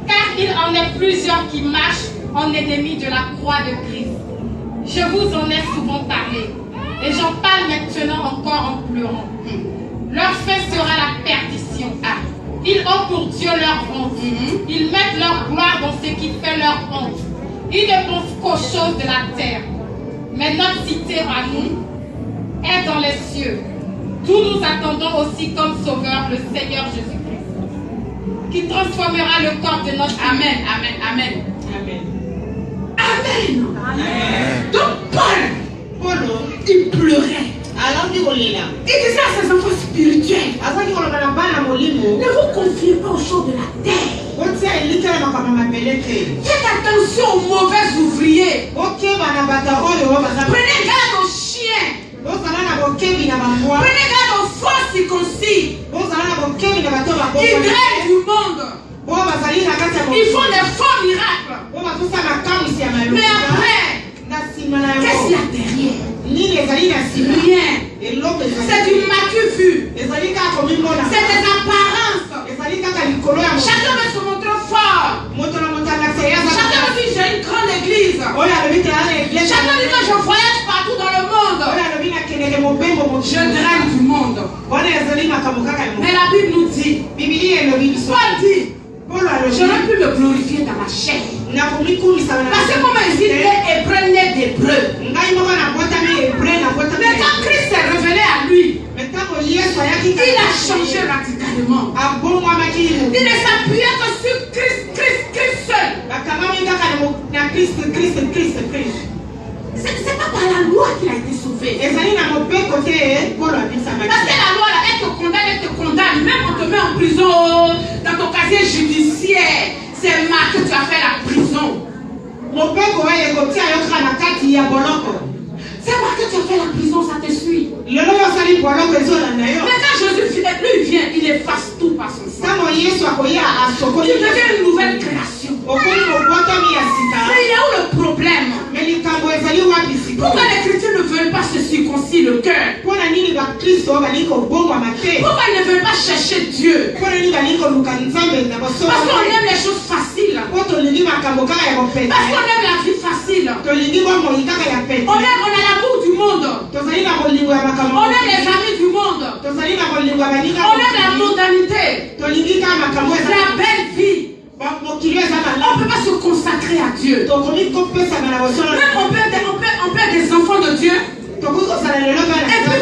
car il en est plusieurs qui marchent en ennemis de la croix de Christ. Je vous en ai souvent parlé, et j'en parle maintenant encore en pleurant. Leur fin sera la perdition. Ils ont pour Dieu leur honte. Ils mettent leur gloire dans ce qui fait leur honte. Ils ne pensent qu'aux choses de la terre. Mais notre cité à nous est est dans les cieux, d'où nous attendons aussi comme sauveur le Seigneur Jésus-Christ, qui transformera le corps de notre... Amen, amen, amen. Amen. Amen. Amen. Donc Paul, il pleurait. Il disait à ses enfants spirituels, ne vous confiez pas aux choses de la terre. Faites attention aux mauvais ouvriers. Prenez garde aux chiens. Prenez garde aux faux circoncis. Ils règnent du monde. Ils font des faux miracles. Mais après, qu'est-ce qu'il y a derrière? Rien. C'est du matu vu. C'est des apparences. Chacun veut se montrer fort. Chacun veut dire j'ai une grande église. Chacun dit que je voyage partout dans le monde. Je draine du monde. Mais la Bible nous dit, Paul dit, j'aurais pu me glorifier dans ma chair. Parce que comme il dit, les Hébreux né d'Hébreux. Mais quand Christ est revenu à lui, il a changé radicalement. Il ne s'appuyait que sur Christ seul. C'est pas par la loi qu'il a été sauvé. Parce que la loi, là, elle te condamne. Même on te met en prison dans ton casier judiciaire. C'est marqué que tu as fait la prison. C'est marqué que tu as fait la prison, ça te suit. Mais quand Jésus vient, il efface tout par son sang. Tu deviens une nouvelle création. Mais il y a où le problème? Pourquoi les chrétiens ne veulent pas se circoncire le cœur? Pourquoi ils ne veulent pas chercher Dieu? Parce qu'on aime les choses faciles. Parce qu'on aime la vie facile. On a l'amour du monde. On aime les amis du monde. On aime la mondanité. La belle vie. On ne peut pas se consacrer à Dieu. Même on peut être des enfants de Dieu et puis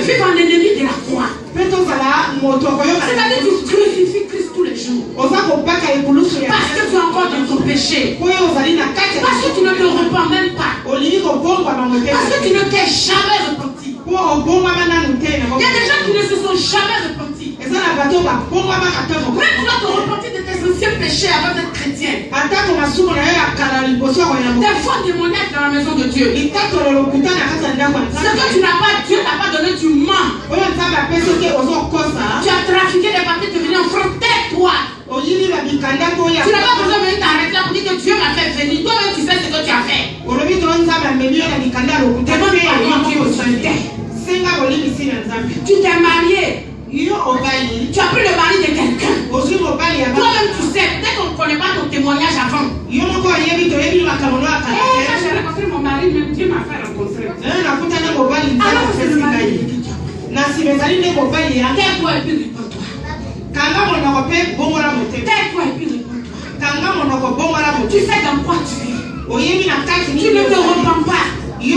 vivre en ennemi de la croix. C'est-à-dire que tu crucifies Christ tous les jours. Parce que tu es encore dans ton péché. Parce que tu ne te repens même pas. Parce que tu ne t'es jamais repenti. Il y a des gens qui ne se sont jamais repentis. Même tu dois te repentir de tes anciens péchés avant d'être chrétien. Des fois témoignages dans la maison de Dieu. C'est que tu n'as pas, Dieu n'a pas donné du mens. Tu as trafiqué des papiers, tu es venu en France, tais-toi. Tu n'as pas besoin de venir t'arrêter là pour dire que Dieu m'a fait venir. Toi-même tu sais ce que tu as fait. Tu t'es marié. Tu as pris le mari de quelqu'un. Toi-même tu sais, peut-être qu'on ne connaît pas ton témoignage avant. J'ai rencontré mon mari, même Dieu m'a fait rencontrer. Alors c'est le mari de qui tu as pris. Tais-toi et puis réponds-toi. Tais-toi et puis réponds-toi. Tu sais dans quoi tu es. Tu ne te repens pas. Et tu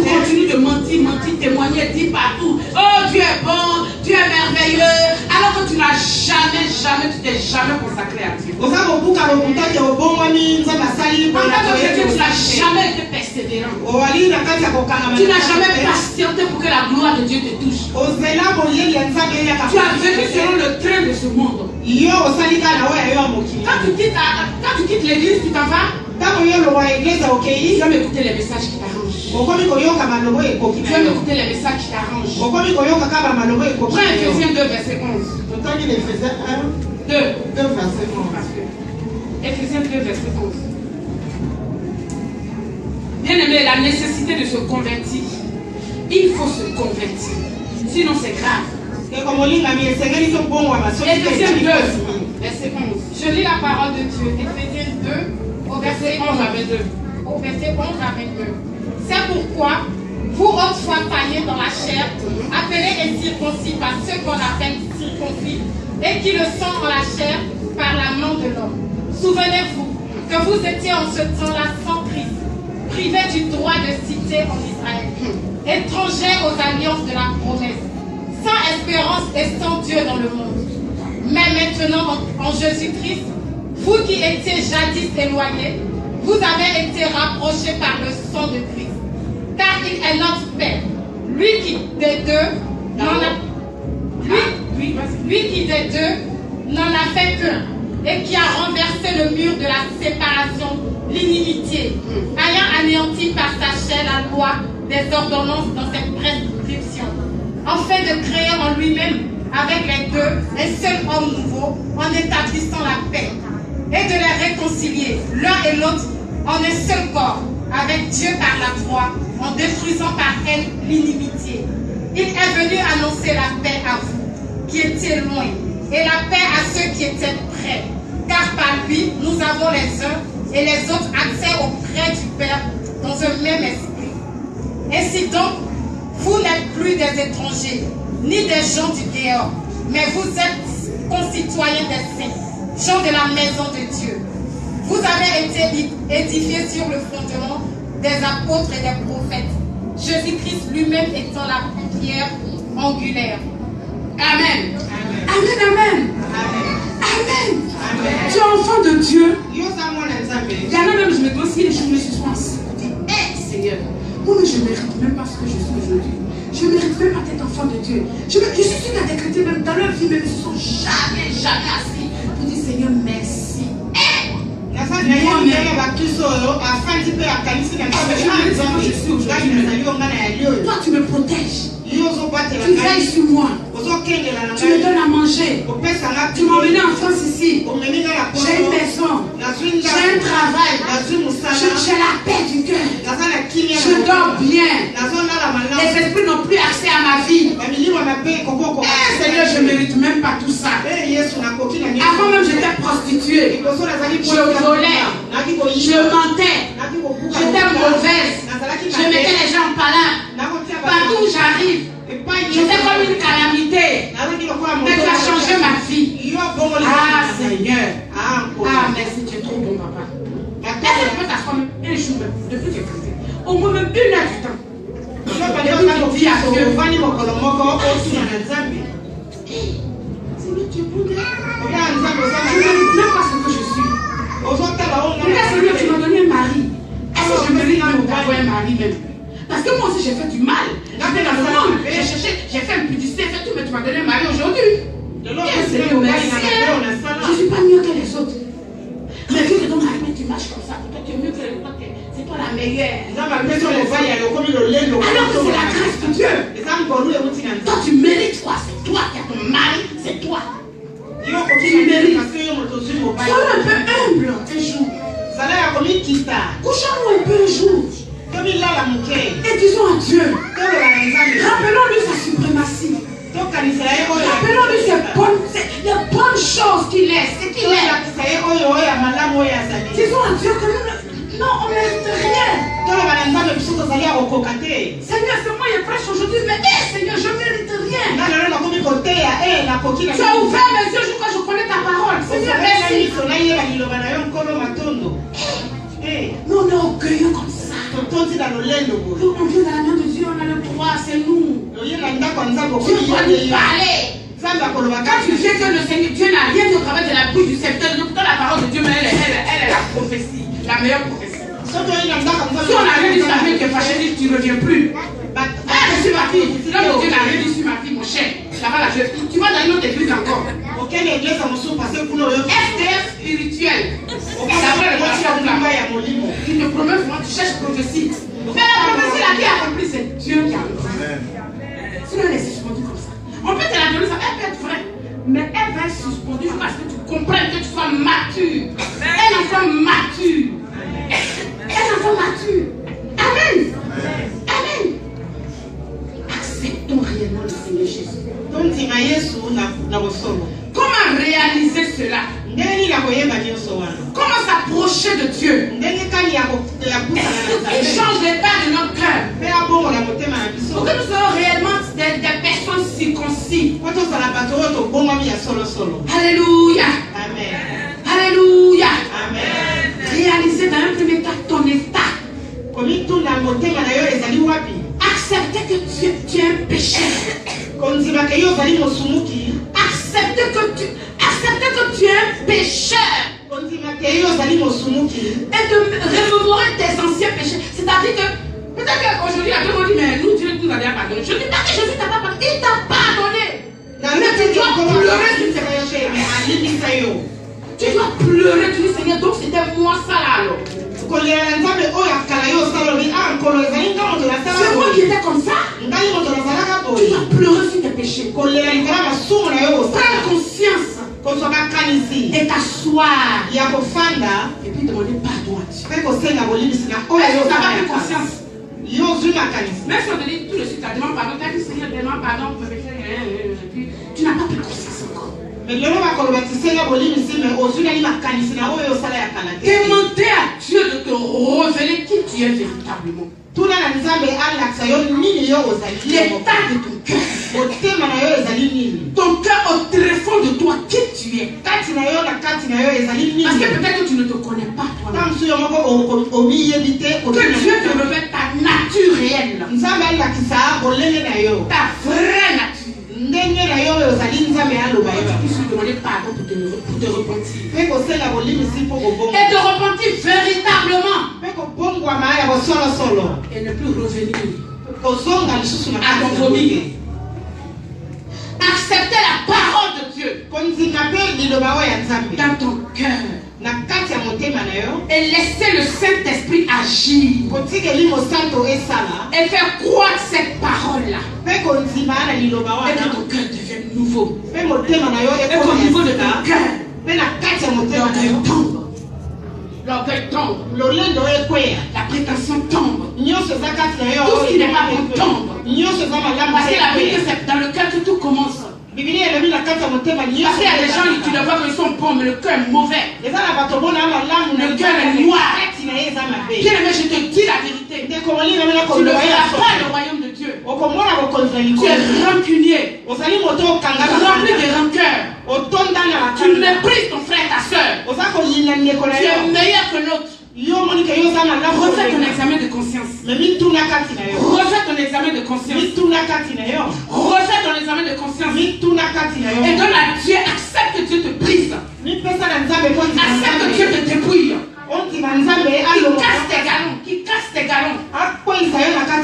continues de mentir, témoigner, dire partout. Oh, Dieu est bon, Dieu est merveilleux. Alors que tu n'as tu t'es jamais consacré à Dieu. En tant que chrétien, tu n'as jamais été persévérant. Tu n'as jamais patienté pour que la gloire de Dieu te touche. Tu as vécu selon le train de ce monde. Quand tu quittes l'église, tu t'en vas. Tu vas m'écouter les messages qui t'arrangent. Tu vas m'écouter les messages qui t'arrangent. Prends Ephésiens 2, verset 11. Ephésiens 2, verset 11. Ephésiens 2, verset 11. Bien aimé, la nécessité de se convertir. Il faut se convertir. Sinon c'est grave. Ephésiens 2, verset 11. Je lis la parole de Dieu. Ephésiens 2. Au verset 11 à 22. Au verset 11 à 22. C'est pourquoi vous autrefois taillés dans la chair, appelés et circoncis par ceux qu'on appelle circoncis, et qui le sont en la chair par la main de l'homme. Souvenez-vous que vous étiez en ce temps-là sans Christ, privés du droit de cité en Israël, étrangers aux alliances de la promesse, sans espérance et sans Dieu dans le monde. Mais maintenant, en Jésus-Christ, vous qui étiez jadis éloignés, vous avez été rapprochés par le sang de Christ. Car il est notre Père. Lui qui des deux n'en a fait qu'un et qui a renversé le mur de la séparation, l'inimitié, ayant anéanti par sa chair la loi des ordonnances dans cette prescription, afin de créer en lui-même avec les deux un seul homme nouveau en établissant la paix et de les réconcilier l'un et l'autre en un seul corps avec Dieu par la croix, en détruisant par elle l'inimitié. Il est venu annoncer la paix à vous qui étiez loin et la paix à ceux qui étaient près, car par lui nous avons les uns et les autres accès auprès du Père dans un même esprit. Ainsi donc, vous n'êtes plus des étrangers ni des gens du dehors, mais vous êtes concitoyens des saints, gens de la maison de Dieu. Vous avez été édifiés sur le fondement des apôtres et des prophètes, Jésus-Christ lui-même étant la pierre angulaire. Amen. Amen, amen. Amen. Tu es enfant de Dieu. Il y en a même, je me demande si les choses me suspensent. Je dis, hé Seigneur, moi je ne mérite même pas ce que je suis aujourd'hui. Je ne mérite même pas d'être enfant de Dieu. Je suis sûr qu'il y a des chrétiens, même dans leur vie, même ils ne se sont jamais assis pour dire Seigneur, merci. Toi, tu me protèges. Tu veilles sur moi. Tu me donnes à manger. Tu m'as emmené en France ici. J'ai une maison. J'ai un travail. J'ai la paix du cœur. Je dors bien. Les esprits n'ont plus accès à ma vie. Seigneur, je ne mérite même pas tout ça. Avant même, j'étais prostituée. Je volais. Je mentais. J'étais mauvaise. Je mettais les gens en palin. Partout où j'arrive, j'étais comme une calamité. Mais tu as changé ma vie. Ah Seigneur. Ah merci, tu es trop bon papa. Est-ce que tu peux t'asseoir un jour même, depuis que tu es chrétien, au moins même 1 heure du temps. Seigneur, tu es bon. Tu me même pas ce que je suis. Seigneur, tu m'as donné un mari. Est-ce que je mérite même d'avoir un mari même? Parce que moi aussi j'ai fait du mal. J'étais dans le monde, j'ai cherché, j'ai fait impudicité, j'ai fait tout, mais tu m'as donné un mari aujourd'hui. Seigneur, merci. Je ne suis pas mieux que les autres. Mais vu que ton mari, tu marches comme ça, toi tu es mieux que les autres, c'est toi la meilleure. Alors que c'est la grâce de Dieu. Toi tu mérites quoi? C'est toi qui as ton mari, c'est toi. Tu mérites. Sois un peu humble un jour. Couchons-nous un peu un jour. Et disons à Dieu, rappelons-lui sa suprématie. Rappelons-lui les bonnes choses qu'il est, ce qu'il est. Disons à Dieu que non, on ne mérite rien. Seigneur, c'est moi qui prêche aujourd'hui, mais Seigneur, je ne mérite rien. Tu as ouvert mes yeux quand je connais ta parole. Seigneur, merci. Nous on est orgueilleux comme ça. On vient dans la main de Dieu, on a le droit, c'est nous. Dieu doit nous parler. Quand tu sais que le Seigneur, Dieu n'a rien dit au travers de la bouche du sceptre, donc dans la parole de Dieu, mais elle est la prophétie, la meilleure prophétie. Si on n'a rien dit sur la vie, tu es fâché, tu ne reviens plus. Je suis ma fille. Si l'homme de Dieu n'a rien dit sur ma fille, mon cher, là-bas, tu vas dans une autre église encore. SDF spirituel. Tu te promets vraiment, tu cherches prophétie. Mais la prophétie, la vie accomplie, c'est Dieu qui a accompli. Sinon, elle est suspendue comme ça. On peut te la donner, ça elle peut être vraie. Mais elle va être suspendue parce que tu comprennes que tu sois mature. Un enfant mature. Un enfant mature. Amen. Amen. Acceptons réellement le Seigneur Jésus. Comment réaliser cela? Comment s'approcher de Dieu? Il change l'état de notre cœur. Pour que nous soyons réellement des personnes circoncis. Alléluia. Amen. Alléluia. Amen. Réaliser dans un premier temps ton état. Accepter Accepter que tu es un pécheur. Et de remémorer tes anciens péchés. C'est-à-dire que peut-être qu'aujourd'hui, la personne dit, mais nous, Dieu nous a déjà pardonné. Je dis, mais Jésus t'a pas pardonné. Il t'a pardonné. Mais tu dois pleurer sur tes péchés. Tu dois pleurer, tu dis, Seigneur, donc c'était moi ça là alors. C'est moi qui étais comme ça. Tu dois pleurer sur tes péchés. Prends conscience. Et t'asseoir. Et puis demander pardon à Dieu. Est-ce que tu n'as pas pris conscience? Même si on te dit tout de suite, tu demandes pardon, tu as dit Seigneur, demande pardon pour me faire. Et puis tu n'as pas pris conscience encore. Demandez à Dieu de te révéler qui tu es véritablement. L'état de ton cœur. Ton cœur au tréfonds de toi, qui tu es. Parce que peut-être que tu ne te connais pas toi-même. Que Dieu te révèle ta nature réelle. Ta vraie nature. Tu puisses lui demander pardon pour te repentir. Et te repentir véritablement. Et ne plus revenir à ton vomi. Accepter la parole de Dieu dans ton cœur. Et laisser le Saint-Esprit agir. Et faire croire cette parole-là. Et que ton cœur devienne nouveau. Et qu'au niveau de ton cœur, l'orgueil tombe. L'orgueil tombe. La prétention tombe. Tout ce qui n'est pas bon tombe. Parce que la vérité, c'est dans le cœur que tout commence. Parce qu'il y a des gens, tu les vois qu'ils sont bons, mais le cœur est mauvais. Le cœur est noir. Bien aimé, je te dis la vérité. Tu ne verras pas le royaume de Dieu. Tu es rancunier. Rempli de rancœur. Tu méprises ton frère, ta soeur. Tu es meilleur que l'autre. Refais ton examen de conscience. Refais ton examen de conscience. Refais ton examen de conscience. Et donne à Dieu, accepte que Dieu te brise. Accepte que Dieu te dépouille. Qui casse tes galons.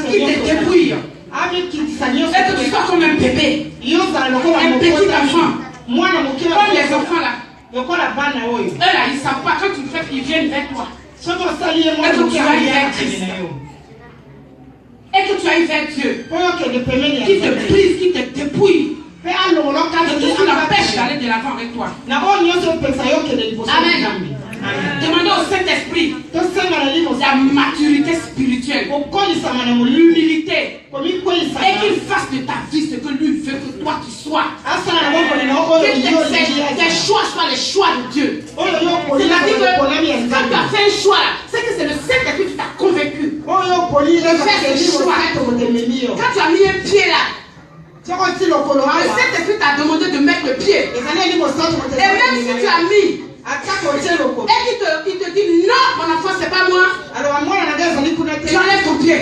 Qui te dépouille. Et que tu sois comme un bébé. Un petit enfant. Comme les enfants là. Eux là, ils ne savent pas. Quand tu fais, ils viennent vers toi. Et que tu ailles vers Christ. Et que tu ailles vers Dieu. Qui te brise, qui te dépouille. Et qui t'empêche d'aller de l'avant avec toi. Amen. Demandez au Saint-Esprit la maturité spirituelle, l'humilité, et qu'il fasse de ta vie ce que lui veut que toi tu sois. Que tes choix soient les choix de Dieu. C'est-à-dire que quand tu as fait un choix, c'est que c'est le Saint-Esprit qui t'a convaincu de faire ce choix. Quand tu as mis un pied là, le Saint-Esprit t'a demandé de mettre le pied. Et même si tu as mis, et il te dit non, mon enfant, c'est pas moi. Tu enlèves ton pied.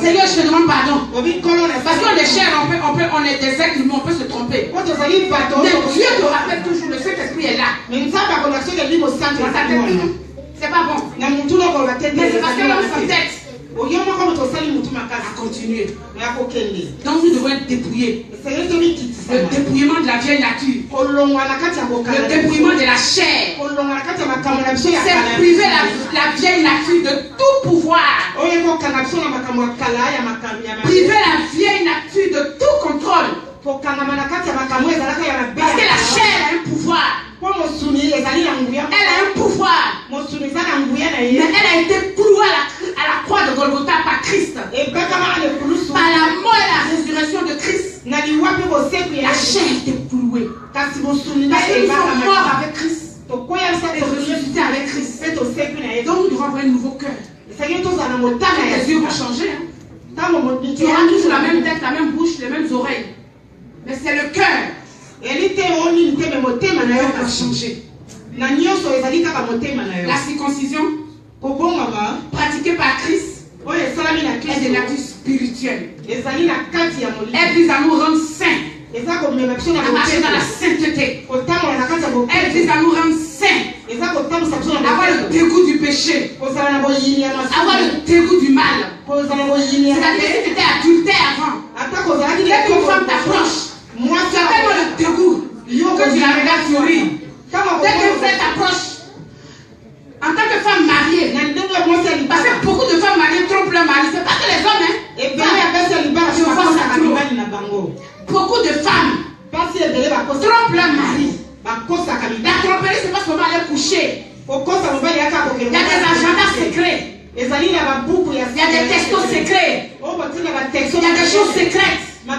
Seigneur, je te demande pardon. Parce qu'on est chair, on est des êtres humains, on peut se tromper. Mais Dieu te rappelle toujours, le Saint-Esprit est là. C'est pas bon. Mais c'est parce que l'homme s'entête à continuer. Donc nous devons être dépouillés. Le dépouillement de la vieille nature. Le dépouillement de la chair. C'est priver la vieille nature de tout pouvoir. Priver la vieille nature de tout contrôle. Parce que la chair a un pouvoir. Elle a un pouvoir. Mais elle a été clouée à la croix de Golgotha par Christ. Par la mort et la résurrection de Christ. La chair était clouée. Parce que nous sommes morts avec Christ. Et ressuscités avec Christ. Donc nous devons avoir un nouveau cœur. Les yeux vont changer. Tu auras toujours la même tête, la même bouche, les mêmes oreilles. Mais c'est le cœur. La circoncision pratiquée par Christ est de nature spirituelle. Elle vise à nous rendre saints. à marcher dans la sainteté. Elle vise à nous rendre saints, avoir le dégoût du péché, avoir le dégout du mal. C'est-à-dire que si tu étais adultère avant, dès qu'une femme t'approche, tu as tellement le dégoût que tu la regardes sourire. Dès qu'un frère t'approche, en tant que femme mariée, parce que beaucoup de femmes mariées trompent leur mari, c'est pas que les hommes, je vois ça trop. Beaucoup de femmes trompent leur mari. La tromperie, c'est parce qu'on va aller coucher. Il y a des agendas secrets. Il y a des textos secrets. Il y a des choses secrètes. On a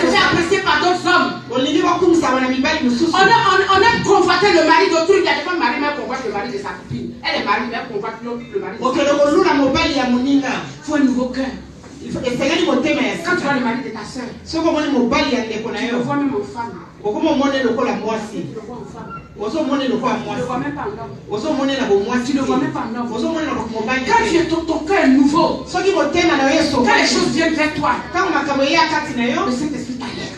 déjà apprécié par d'autres hommes. On a convoité le mari d'autrui. Il y a des femmes mariées, mais convoitent le mari de sa copine. Elle est mariée, mais elle convoite le mari de sa copine. Il faut un nouveau cœur. Quand tu vois le mari de ta soeur, tu le vois même en femme. Tu le vois en femme. Tu ne le vois même pas en homme. Tu ne le vois même pas en homme. Quand ton cœur est nouveau, quand les choses viennent vers toi, le Saint-Esprit t'alerte.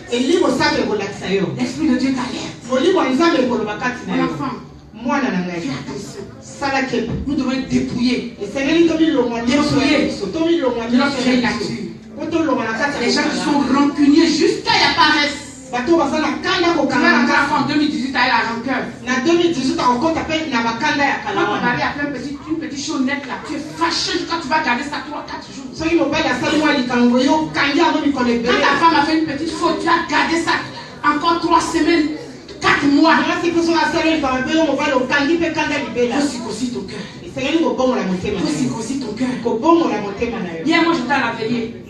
L'Esprit de Dieu t'alerte. Mon enfant, fais attention. Nous devons être dépouillés. Dépouillés de notre vieille nature. Les gens qui sont rancuniers jusqu'à y apparaissent. Tu vas rentrer en 2018 à la rancœur. Quand ton mari a fait une petite chaunette là, tu es fâché quand tu vas garder ça 3-4 jours. Quand ta femme a fait une petite faute, tu as gardé ça encore 3 semaines. 4 mois. Il faut circoncire ton cœur. Il faut circoncire ton cœur. Hier, moi, j'étais à la veillée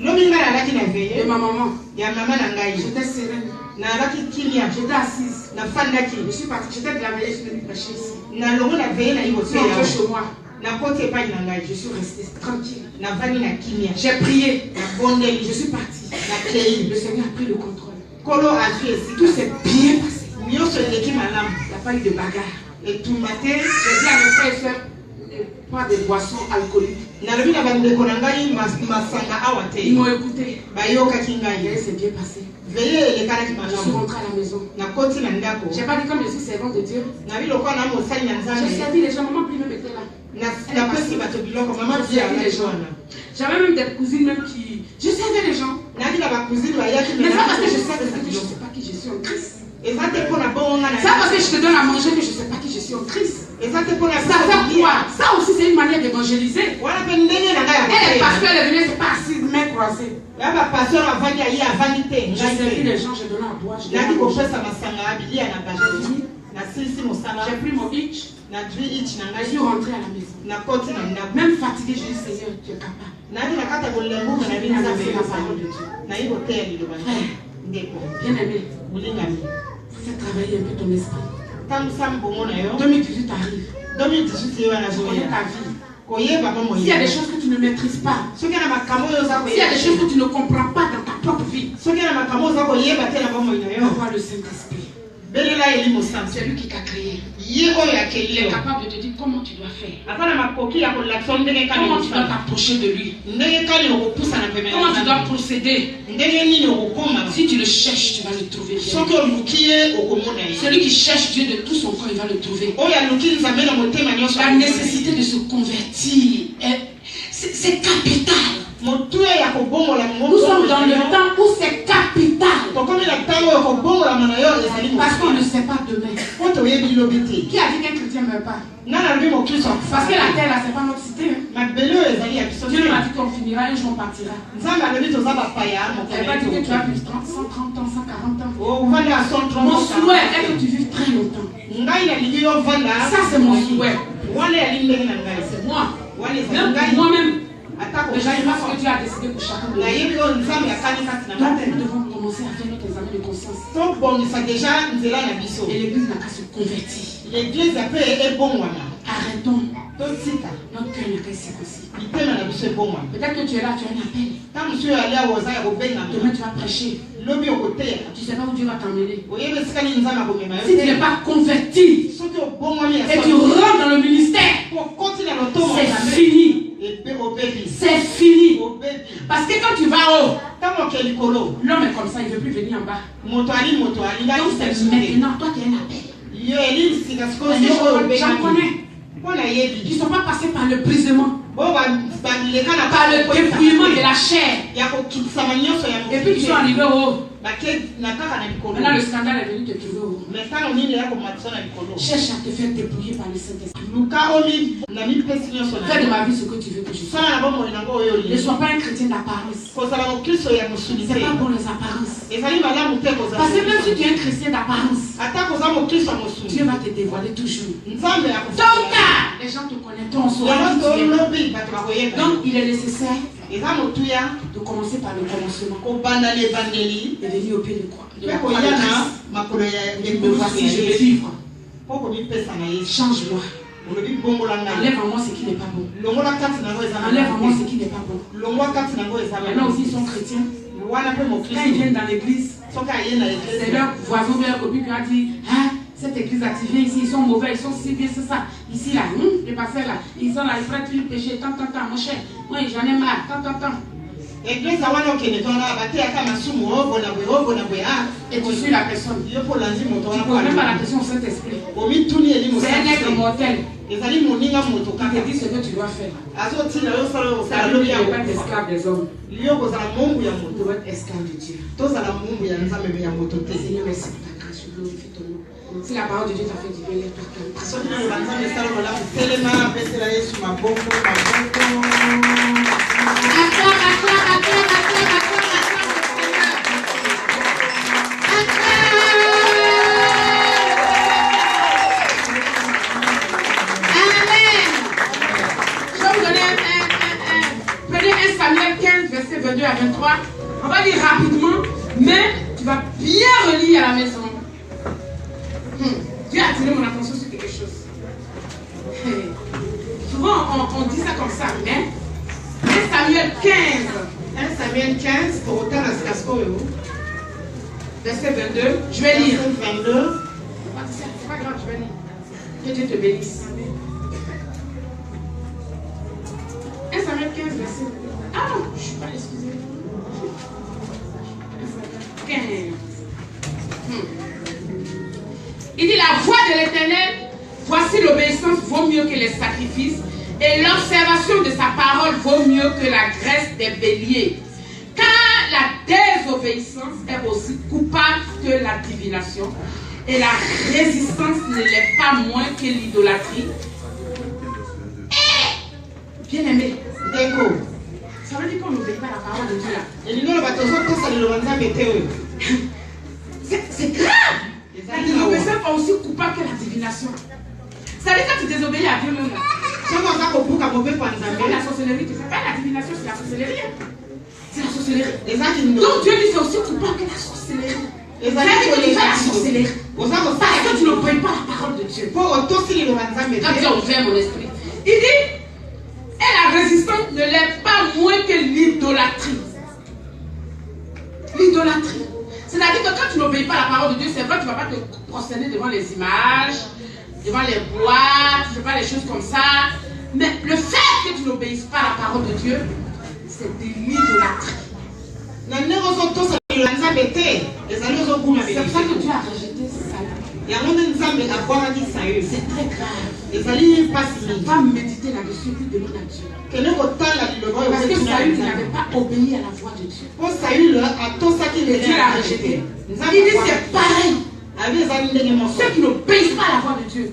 de ma maman. J'étais sereine. J'étais assise. Je suis partie. J'étais de la veillée, je suis venue prêcher ici. Je suis rentrée chez moi. Je suis restée tranquille. J'ai prié. Je suis partie. Le Seigneur a pris le contrôle. Tout s'est bien passé. Il n'y a pas eu de bagarre. Et tout matin, j'ai dit à mes frères et sœurs, pas de boissons alcooliques. Ils m'ont écouté. Et c'est bien passé. Je suis rentrée à la maison. Je n'ai pas dit comme je suis servante de Dieu. J'ai servi les gens, maman plus même était là. J'avais même des cousines même qui... Je servais les gens. Mais pas parce que je sais pas qui je suis en Christ. C'est pas parce que je te donne à manger que je ne sais pas qui je suis en Christ. Ça fait quoi? Ça aussi c'est une manière d'évangéliser. Elle est parce qu'elle est venue, c'est pas assise, main croisée. J'ai servi les gens, j'ai donné à boire. J'ai pris mon hitch. Je suis rentrée à la maison. Même fatiguée, je dis Seigneur, tu es capable. Bien aimé, fais travailler un peu ton esprit. 2018 arrive. Connais ta vie. S'il y a des choses que tu ne maîtrises pas, s'il y a des choses que tu ne comprends pas dans ta propre vie, vois le Saint-Esprit. C'est lui qui t'a créé. Il est capable de te dire comment tu dois faire. Comment tu dois t'approcher de lui. Comment tu dois procéder. Si tu le cherches, tu vas le trouver. Celui qui cherche Dieu de tout son corps, il va le trouver. La nécessité de se convertir, c'est capital. Nous sommes dans le temps où c'est capital. Parce qu'on ne sait pas demain. Qui a dit qu'un chrétien ne meurt pas? Parce que la terre là, c'est pas notre cité. Dieu m'a dit qu'on finira, un jour on partira. Il n'a pas dit que tu vas vivre 130 ans, 140 ans. Mon souhait est que tu vives très longtemps. Ça c'est mon souhait. C'est moi. Moi-même. Mais j'arrive pas ce que Dieu a décidé pour chacun de nous. Donc nous devons commencer à faire notre examen de conscience. Et l'église n'a qu'à se convertir. Arrêtons. Notre cœur n'a qu'à se circoncire. Peut-être que tu es là, tu as un appel. Demain tu vas prêcher. Tu ne sais pas où Dieu va t'emmener. Si tu n'es pas converti et tu rentres dans le ministère, c'est fini. C'est fini. Parce que quand tu vas haut, l'homme est comme ça, il ne veut plus venir en bas. Donc c'est maintenant, toi tu as un appel. J'en connais. Ils ne sont pas passés par le brisement, par le dépouillement de la chair. Et puis ils sont arrivés au haut. Maintenant le scandale est venu te trouver au haut. Cherche à te faire dépouiller par le Saint-Esprit. Fais de ma vie ce que tu veux que je fasse. Ne sois pas un chrétien d'apparence. C'est pas pour les apparences. Parce que même si tu es un chrétien d'apparence, Dieu va te dévoiler toujours. Donc, les gens te connaîtront, sauront qui tu es. Donc, il est nécessaire de commencer par le commencement et venir au pied de la croix. Me voici, je vais vivre. Change-moi. Enlève en moi ce qui n'est pas bon. Enlève en moi ce qui n'est pas bon. Maintenant aussi, ils sont chrétiens. Quand ils viennent dans l'église, c'est leur voisin ou leur copine qui a dit, hein, cette église activée ici, ils sont mauvais, ils sont si bien, c'est ça. Ici, là, les pasteurs là, ils sont là, ils prêtent le péché, tant, mon cher. Moi, j'en ai marre, tant. Et tu suis la personne. Tu ne connais même pas la personne au Saint-Esprit. C'est un être mortel. Il te dit ce que tu dois faire. Tu ne dois pas être esclave des hommes. Tu dois être esclave de Dieu. Seigneur, merci pour ta grâce. Je glorifie ton nom. Si la parole de Dieu t'a fait du bien, lève-toi verset 22 à 23. On va lire rapidement, mais tu vas bien relire à la maison. Dieu a attiré mon attention sur quelque chose. Souvent on dit ça comme ça, mais 1 Samuel 15. 1 Samuel 15, pour autant à verset 22. Je vais lire. Verset 22. C'est pas grave, je vais lire. Que Dieu te bénisse. 1 Samuel 15, verset 22. Ah non, je ne suis pas, excusez-moi. 15. Il dit la voix de l'Éternel, voici l'obéissance vaut mieux que les sacrifices et l'observation de sa parole vaut mieux que la graisse des béliers. Car la désobéissance est aussi coupable que la divination et la résistance ne l'est pas moins que l'idolâtrie. Bien aimé, d'accord. Ça veut dire qu'on n'obéit pas à la parole de Dieu là. C'est grave. La désobéissance est aussi coupable que la divination. Ça veut dire que quand tu désobéis à Dieu même là. C'est pas la sorcellerie, tu sais pas la divination, c'est la sorcellerie. C'est la sorcellerie. Donc Dieu dit c'est aussi coupable que la sorcellerie. Ça veut dire que tu fais la sorcellerie. Parce que tu n'obéis pas à la parole de Dieu. Quand Dieu a ouvert mon esprit, il dit et la résistance ne l'est pas moins que l'idolâtrie. L'idolâtrie. C'est-à-dire que quand tu n'obéis pas à la parole de Dieu, c'est vrai que tu ne vas pas te prosterner devant les images, devant les boîtes, je ne sais pas, les choses comme ça. Mais le fait que tu n'obéisses pas à la parole de Dieu, c'est de l'idolâtrie. C'est pour ça que Dieu a rejeté Saül. C'est très grave. Va méditer là-dessus et demande à Dieu. Parce que Saül n'avait pas obéi à la voix de Dieu. Dieu l'a rejeté. Il dit c'est pareil. Ceux qui n'obéissent pas à la voix de Dieu,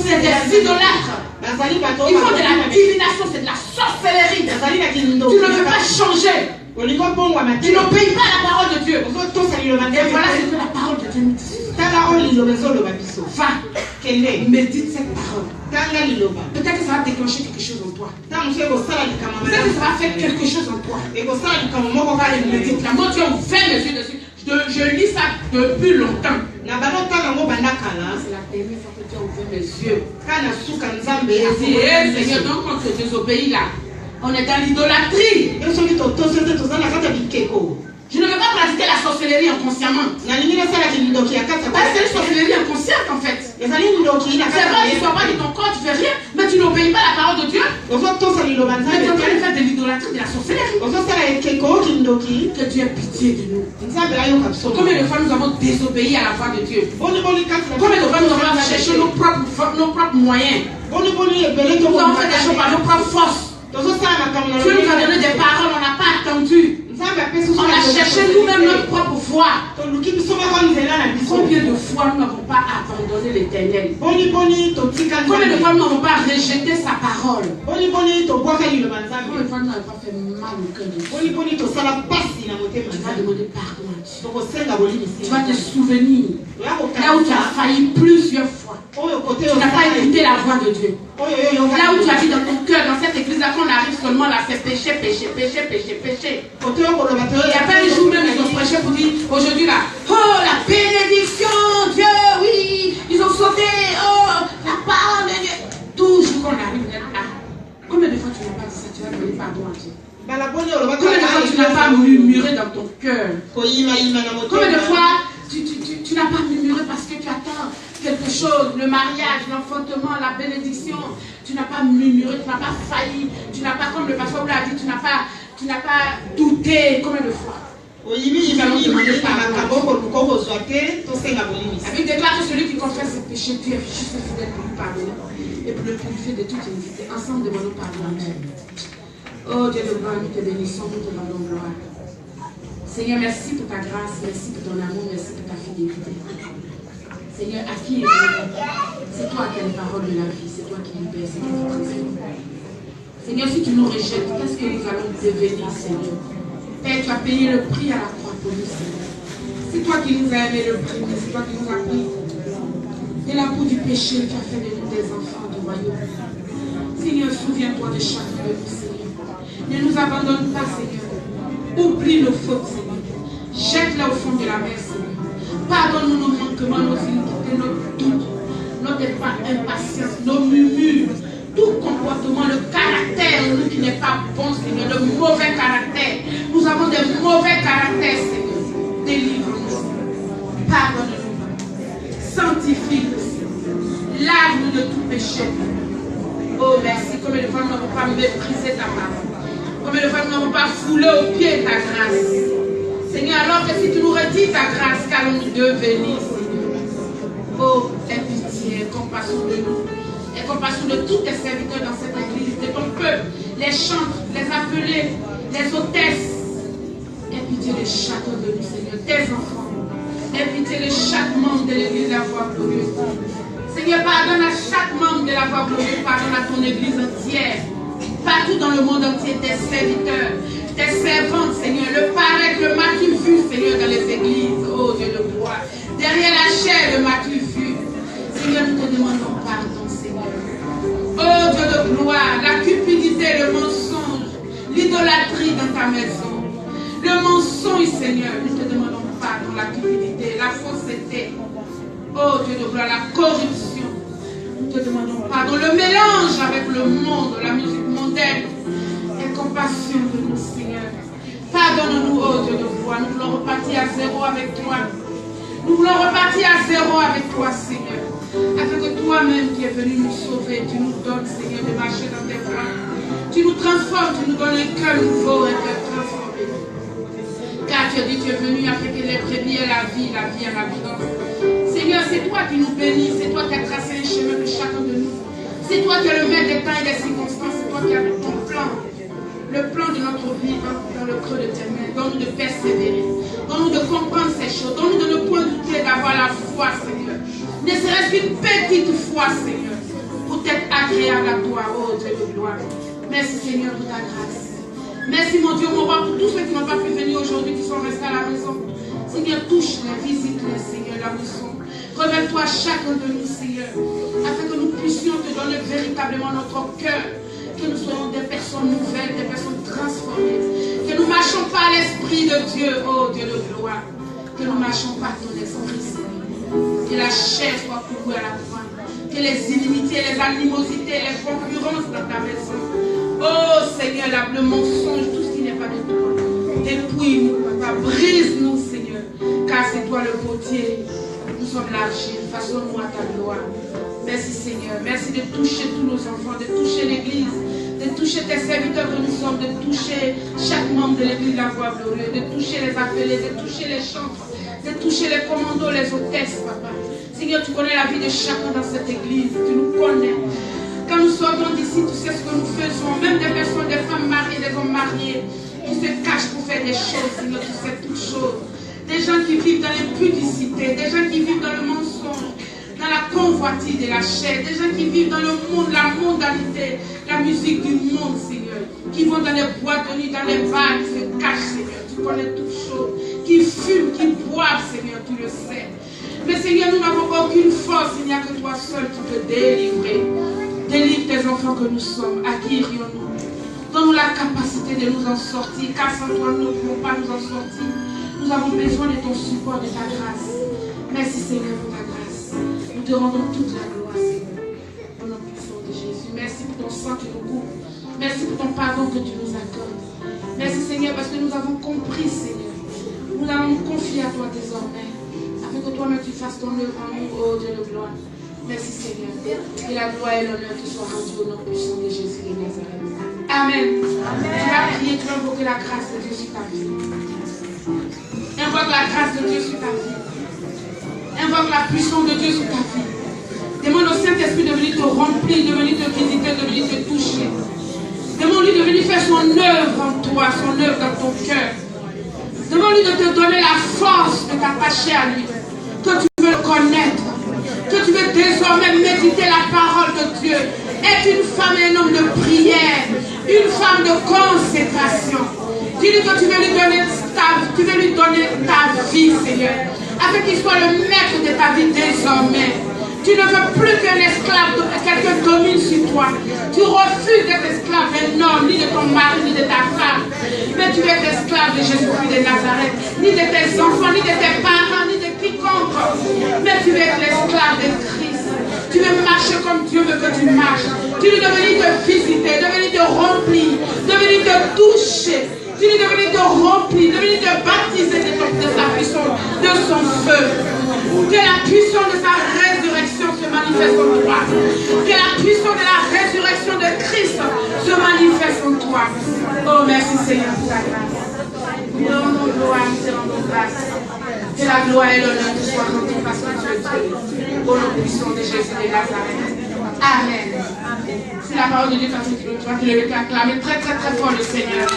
c'est des idolâtres. Ils font de la divination, c'est de la sorcellerie. Tu ne veux pas changer. Tu n'obéis pas à la parole de Dieu. Et voilà ce que la parole de Dieu nous dit. Va, médite cette parole. Peut-être que ça va déclencher quelque chose en toi. Peut-être que ça va faire quelque chose en toi. Médite là. Moi, Dieu a ouvert mes yeux dessus. Je lis ça depuis longtemps. C'est la dernière fois que Dieu a ouvert mes yeux. Seigneur, donc quand tu désobéis là, on est dans l'idolâtrie. Je ne veux pas pratiquer la sorcellerie inconsciemment. C'est une sorcellerie inconsciente en fait. C'est vrai, tu ne sois pas de ton corps, tu ne fais rien, mais tu tu n'obéis pas à la parole de Dieu. Mais tu es en train de faire de l'idolâtrie, de la sorcellerie. Que Dieu ait pitié de nous. Combien de fois nous avons désobéi à la voix de Dieu? Combien de fois nous avons cherché nos propres moyens? Nous avons fait des choses par nos propres forces. Dieu nous a donné des paroles, on n'a pas attendu. On a cherché nous-mêmes notre propre voie. Combien de fois nous n'avons pas abandonné l'Éternel? Combien de fois nous n'avons pas rejeté sa parole? Combien de fois nous n'avons pas fait mal au cœur de Dieu? Tu vas demander pardon à Dieu. Tu vas te souvenir là où tu as failli plusieurs fois. Tu n'as pas écouté la voix de Dieu. Là où tu as dit dans ton cœur, dans cette église, là qu'on arrive seulement là, c'est péché, péché, péché, péché, péché. Il n'y a pas un jour même ils ont prêché pour dire aujourd'hui là, oh la bénédiction, Dieu, oui, ils ont sauté, oh la parole de Dieu. Toujours qu'on arrive là, combien de fois tu n'as pas dit ça, tu vas demander pardon à Dieu? Combien de fois tu n'as pas murmuré dans ton cœur? Combien de fois tu n'as pas murmuré parce que tu attends quelque chose, le mariage, l'enfantement, la bénédiction? Tu n'as pas murmuré, tu n'as pas failli, tu n'as pas, comme le pasteur l'a dit, tu n'as pas douté. Combien de fois? La Bible déclare que celui qui confesse ses péchés, Dieu est juste et fidèle pour lui pardonner et pour le purifier de toute iniquité. Ensemble, demandons pardon à Dieu. Oh Dieu de gloire, nous te bénissons, nous te rendons gloire. Seigneur, merci pour ta grâce, merci pour ton amour, merci pour ta fidélité. Seigneur, à qui c'est toi qui as les paroles de la vie, c'est toi qui libères, c'est toi qui transforme. Seigneur, si tu nous rejettes, qu'est-ce que nous allons devenir, Seigneur? Père, tu as payé le prix à la croix pour nous, Seigneur. C'est toi qui nous as aimé le prix, c'est toi qui nous as pris de la boue du péché, tu as fait de nous des enfants du royaume. Seigneur, souviens-toi de chacun de nous, Seigneur. Ne nous abandonne pas, Seigneur. Oublie nos fautes, Seigneur. Jette-les au fond de la mer, Seigneur. Pardonne-nous nos manquements, nos iniquités, nos doutes, notre impatience, nos murmures, tout comportement, le caractère nous qui n'est pas bon, Seigneur, le mauvais caractère. Nous avons des mauvais caractères, Seigneur. Délivre-nous, pardonne-nous, sanctifie-nous, lave-nous de tout péché. Oh merci, combien de fois nous n'avons pas méprisé ta parole, combien de fois nous n'avons pas foulé aux pieds ta grâce. Seigneur, alors que si tu nous redis ta grâce, qu'allons-nous devenir, Seigneur? Oh, aie pitié, aie compassion de nous. Aie compassion de tous tes serviteurs dans cette église, de ton peuple, les chantres, les appelés, les hôtesses. Aie pitié de chacun de nous, Seigneur, tes enfants. Aie pitié de chaque membre de l'église de la Voix Glorieuse. Seigneur, pardonne à chaque membre de la Voix Glorieuse, pardonne à ton église entière, partout dans le monde entier, tes serviteurs, tes servantes, Seigneur, le paraître, le matu vu, Seigneur, dans les églises, oh Dieu de gloire, derrière la chair, le matu vu. Seigneur, nous te demandons pardon, Seigneur. Oh Dieu de gloire, la cupidité, le mensonge, l'idolâtrie dans ta maison, le mensonge, Seigneur, nous te demandons pardon, la cupidité, la fausseté, oh Dieu de gloire, la corruption, nous te demandons pardon, le mélange avec le monde, la musique mondaine. Aie compassion de nous, Seigneur. Pardonne-nous, oh Dieu de gloire. Nous voulons repartir à zéro avec toi. Nous voulons repartir à zéro avec toi, Seigneur. Afin que toi-même qui es venu nous sauver, tu nous donnes, Seigneur, de marcher dans tes voies. Tu nous transformes, tu nous donnes un cœur nouveau, un cœur transformé. Car tu as dit, tu es venu afin que les brebis aient la vie en abondance. Seigneur, c'est toi qui nous bénis, c'est toi qui as tracé un chemin de chacun de nous. C'est toi qui as le maître des temps et des circonstances, c'est toi qui as ton plan. Le plan de notre vie dans le creux de tes mains. Donne-nous de persévérer. Donne-nous de comprendre ces choses. Donne-nous de ne point douter d'avoir la foi, Seigneur. Ne serait-ce qu'une petite foi, Seigneur, pour être agréable à toi, oh Dieu de gloire. Merci, Seigneur, pour ta grâce. Merci, mon Dieu, mon roi, pour tous ceux qui n'ont pas pu venir aujourd'hui, qui sont restés à la maison. Seigneur, touche-les, visite-les, Seigneur, là où ils sont. Révèle-toi à chacun de nous, Seigneur, afin que nous puissions te donner véritablement notre cœur. Que nous soyons des personnes nouvelles, des personnes transformées. Que nous ne marchons pas à l'Esprit de Dieu, oh Dieu de gloire. Que nous ne marchons pas à ton Esprit, Seigneur. Que la chair soit courue à la fin. Que les inimitiés, les animosités, les concurrences dans ta maison. Oh Seigneur, le mensonge, tout ce qui n'est pas de toi. Dépouille-nous, Papa. Brise-nous, Seigneur. Car c'est toi le potier Nous sommes l'argile, façonne-nous à ta gloire. Merci Seigneur, merci de toucher tous nos enfants, de toucher l'église, de toucher tes serviteurs que nous sommes, de toucher chaque membre de l'église de la Voix Glorieuse, de toucher les appelés, de toucher les chantres, de toucher les commandos, les hôtesses, papa. Seigneur, tu connais la vie de chacun dans cette église, tu nous connais. Quand nous sortons d'ici, tu sais ce que nous faisons, même des personnes, des femmes mariées, des hommes mariés, qui se cachent pour faire des choses, Seigneur, tu sais toutes choses. Des gens qui vivent dans l'impudicité, des gens qui vivent dans le mensonge, dans la convoitise de la chair, des gens qui vivent dans le monde, la mondanité, la musique du monde, Seigneur, qui vont dans les boîtes de nuit, dans les bars, qui se cachent, Seigneur, tu connais toutes choses, qui fument, qui boivent, Seigneur, tu le sais. Mais Seigneur, nous n'avons aucune force, il n'y a que toi seul qui peux délivrer. Délivre tes enfants que nous sommes, à qui irions-nous? Donne-nous la capacité de nous en sortir, car sans toi nous ne pouvons pas nous en sortir. Nous avons besoin de ton support, de ta grâce. Merci Seigneur pour ta grâce. Nous te rendons toute la gloire, Seigneur. Au nom puissant de Jésus. Merci pour ton sang qui nous couvre. Merci pour ton pardon que tu nous accordes. Merci Seigneur parce que nous avons compris, Seigneur. Nous allons nous confier à toi désormais. Afin que toi-même tu fasses ton œuvre en nous, ô Dieu de gloire. Merci Seigneur. Que la gloire et l'honneur te soient rendus au nom puissant de Jésus de Nazareth. Amen. Tu vas prier, tu vas invoquer la grâce de Dieu sur ta vie. Invoque la grâce de Dieu sur ta vie. Invoque la puissance de Dieu sur ta vie. Demande au Saint-Esprit de venir te remplir, de venir te visiter, de venir te toucher. Demande-lui de venir faire son œuvre en toi, son œuvre dans ton cœur. Demande-lui de te donner la force de t'attacher à lui. Que tu veux le connaître. Que tu veux désormais méditer la parole de Dieu. Être une femme et un homme de prière. Une femme de consécration. Dis-lui que tu veux lui donner ta vie, Seigneur. Afin qu'il soit le maître de ta vie désormais. Tu ne veux plus qu'un esclave, quelqu'un domine sur toi. Tu refuses d'être esclave d'un homme, ni de ton mari, ni de ta femme. Mais tu veux être esclave de Jésus-Christ de Nazareth, ni de tes enfants, ni de tes parents, ni de quiconque. Mais tu veux être l'esclave de Christ. Tu veux marcher comme Dieu veut que tu marches. Tu veux venir te visiter, de venir te remplir, de venir te toucher. Tu veux venir te remplir, de venir te baptiser de sa puissance, de son feu. Que la puissance de sa résurrection se manifeste en toi. Que la puissance de la résurrection de Christ se manifeste en toi. Oh, merci Seigneur pour ta grâce. Nous te rendons gloire, nous te rendons grâce. Que la gloire et l'honneur te soient rendus parce que tu es Dieu. Au nom puissant de Jésus de Nazareth. Amen. C'est la parole de Dieu, tu vas te lever, acclamer très très très fort le Seigneur.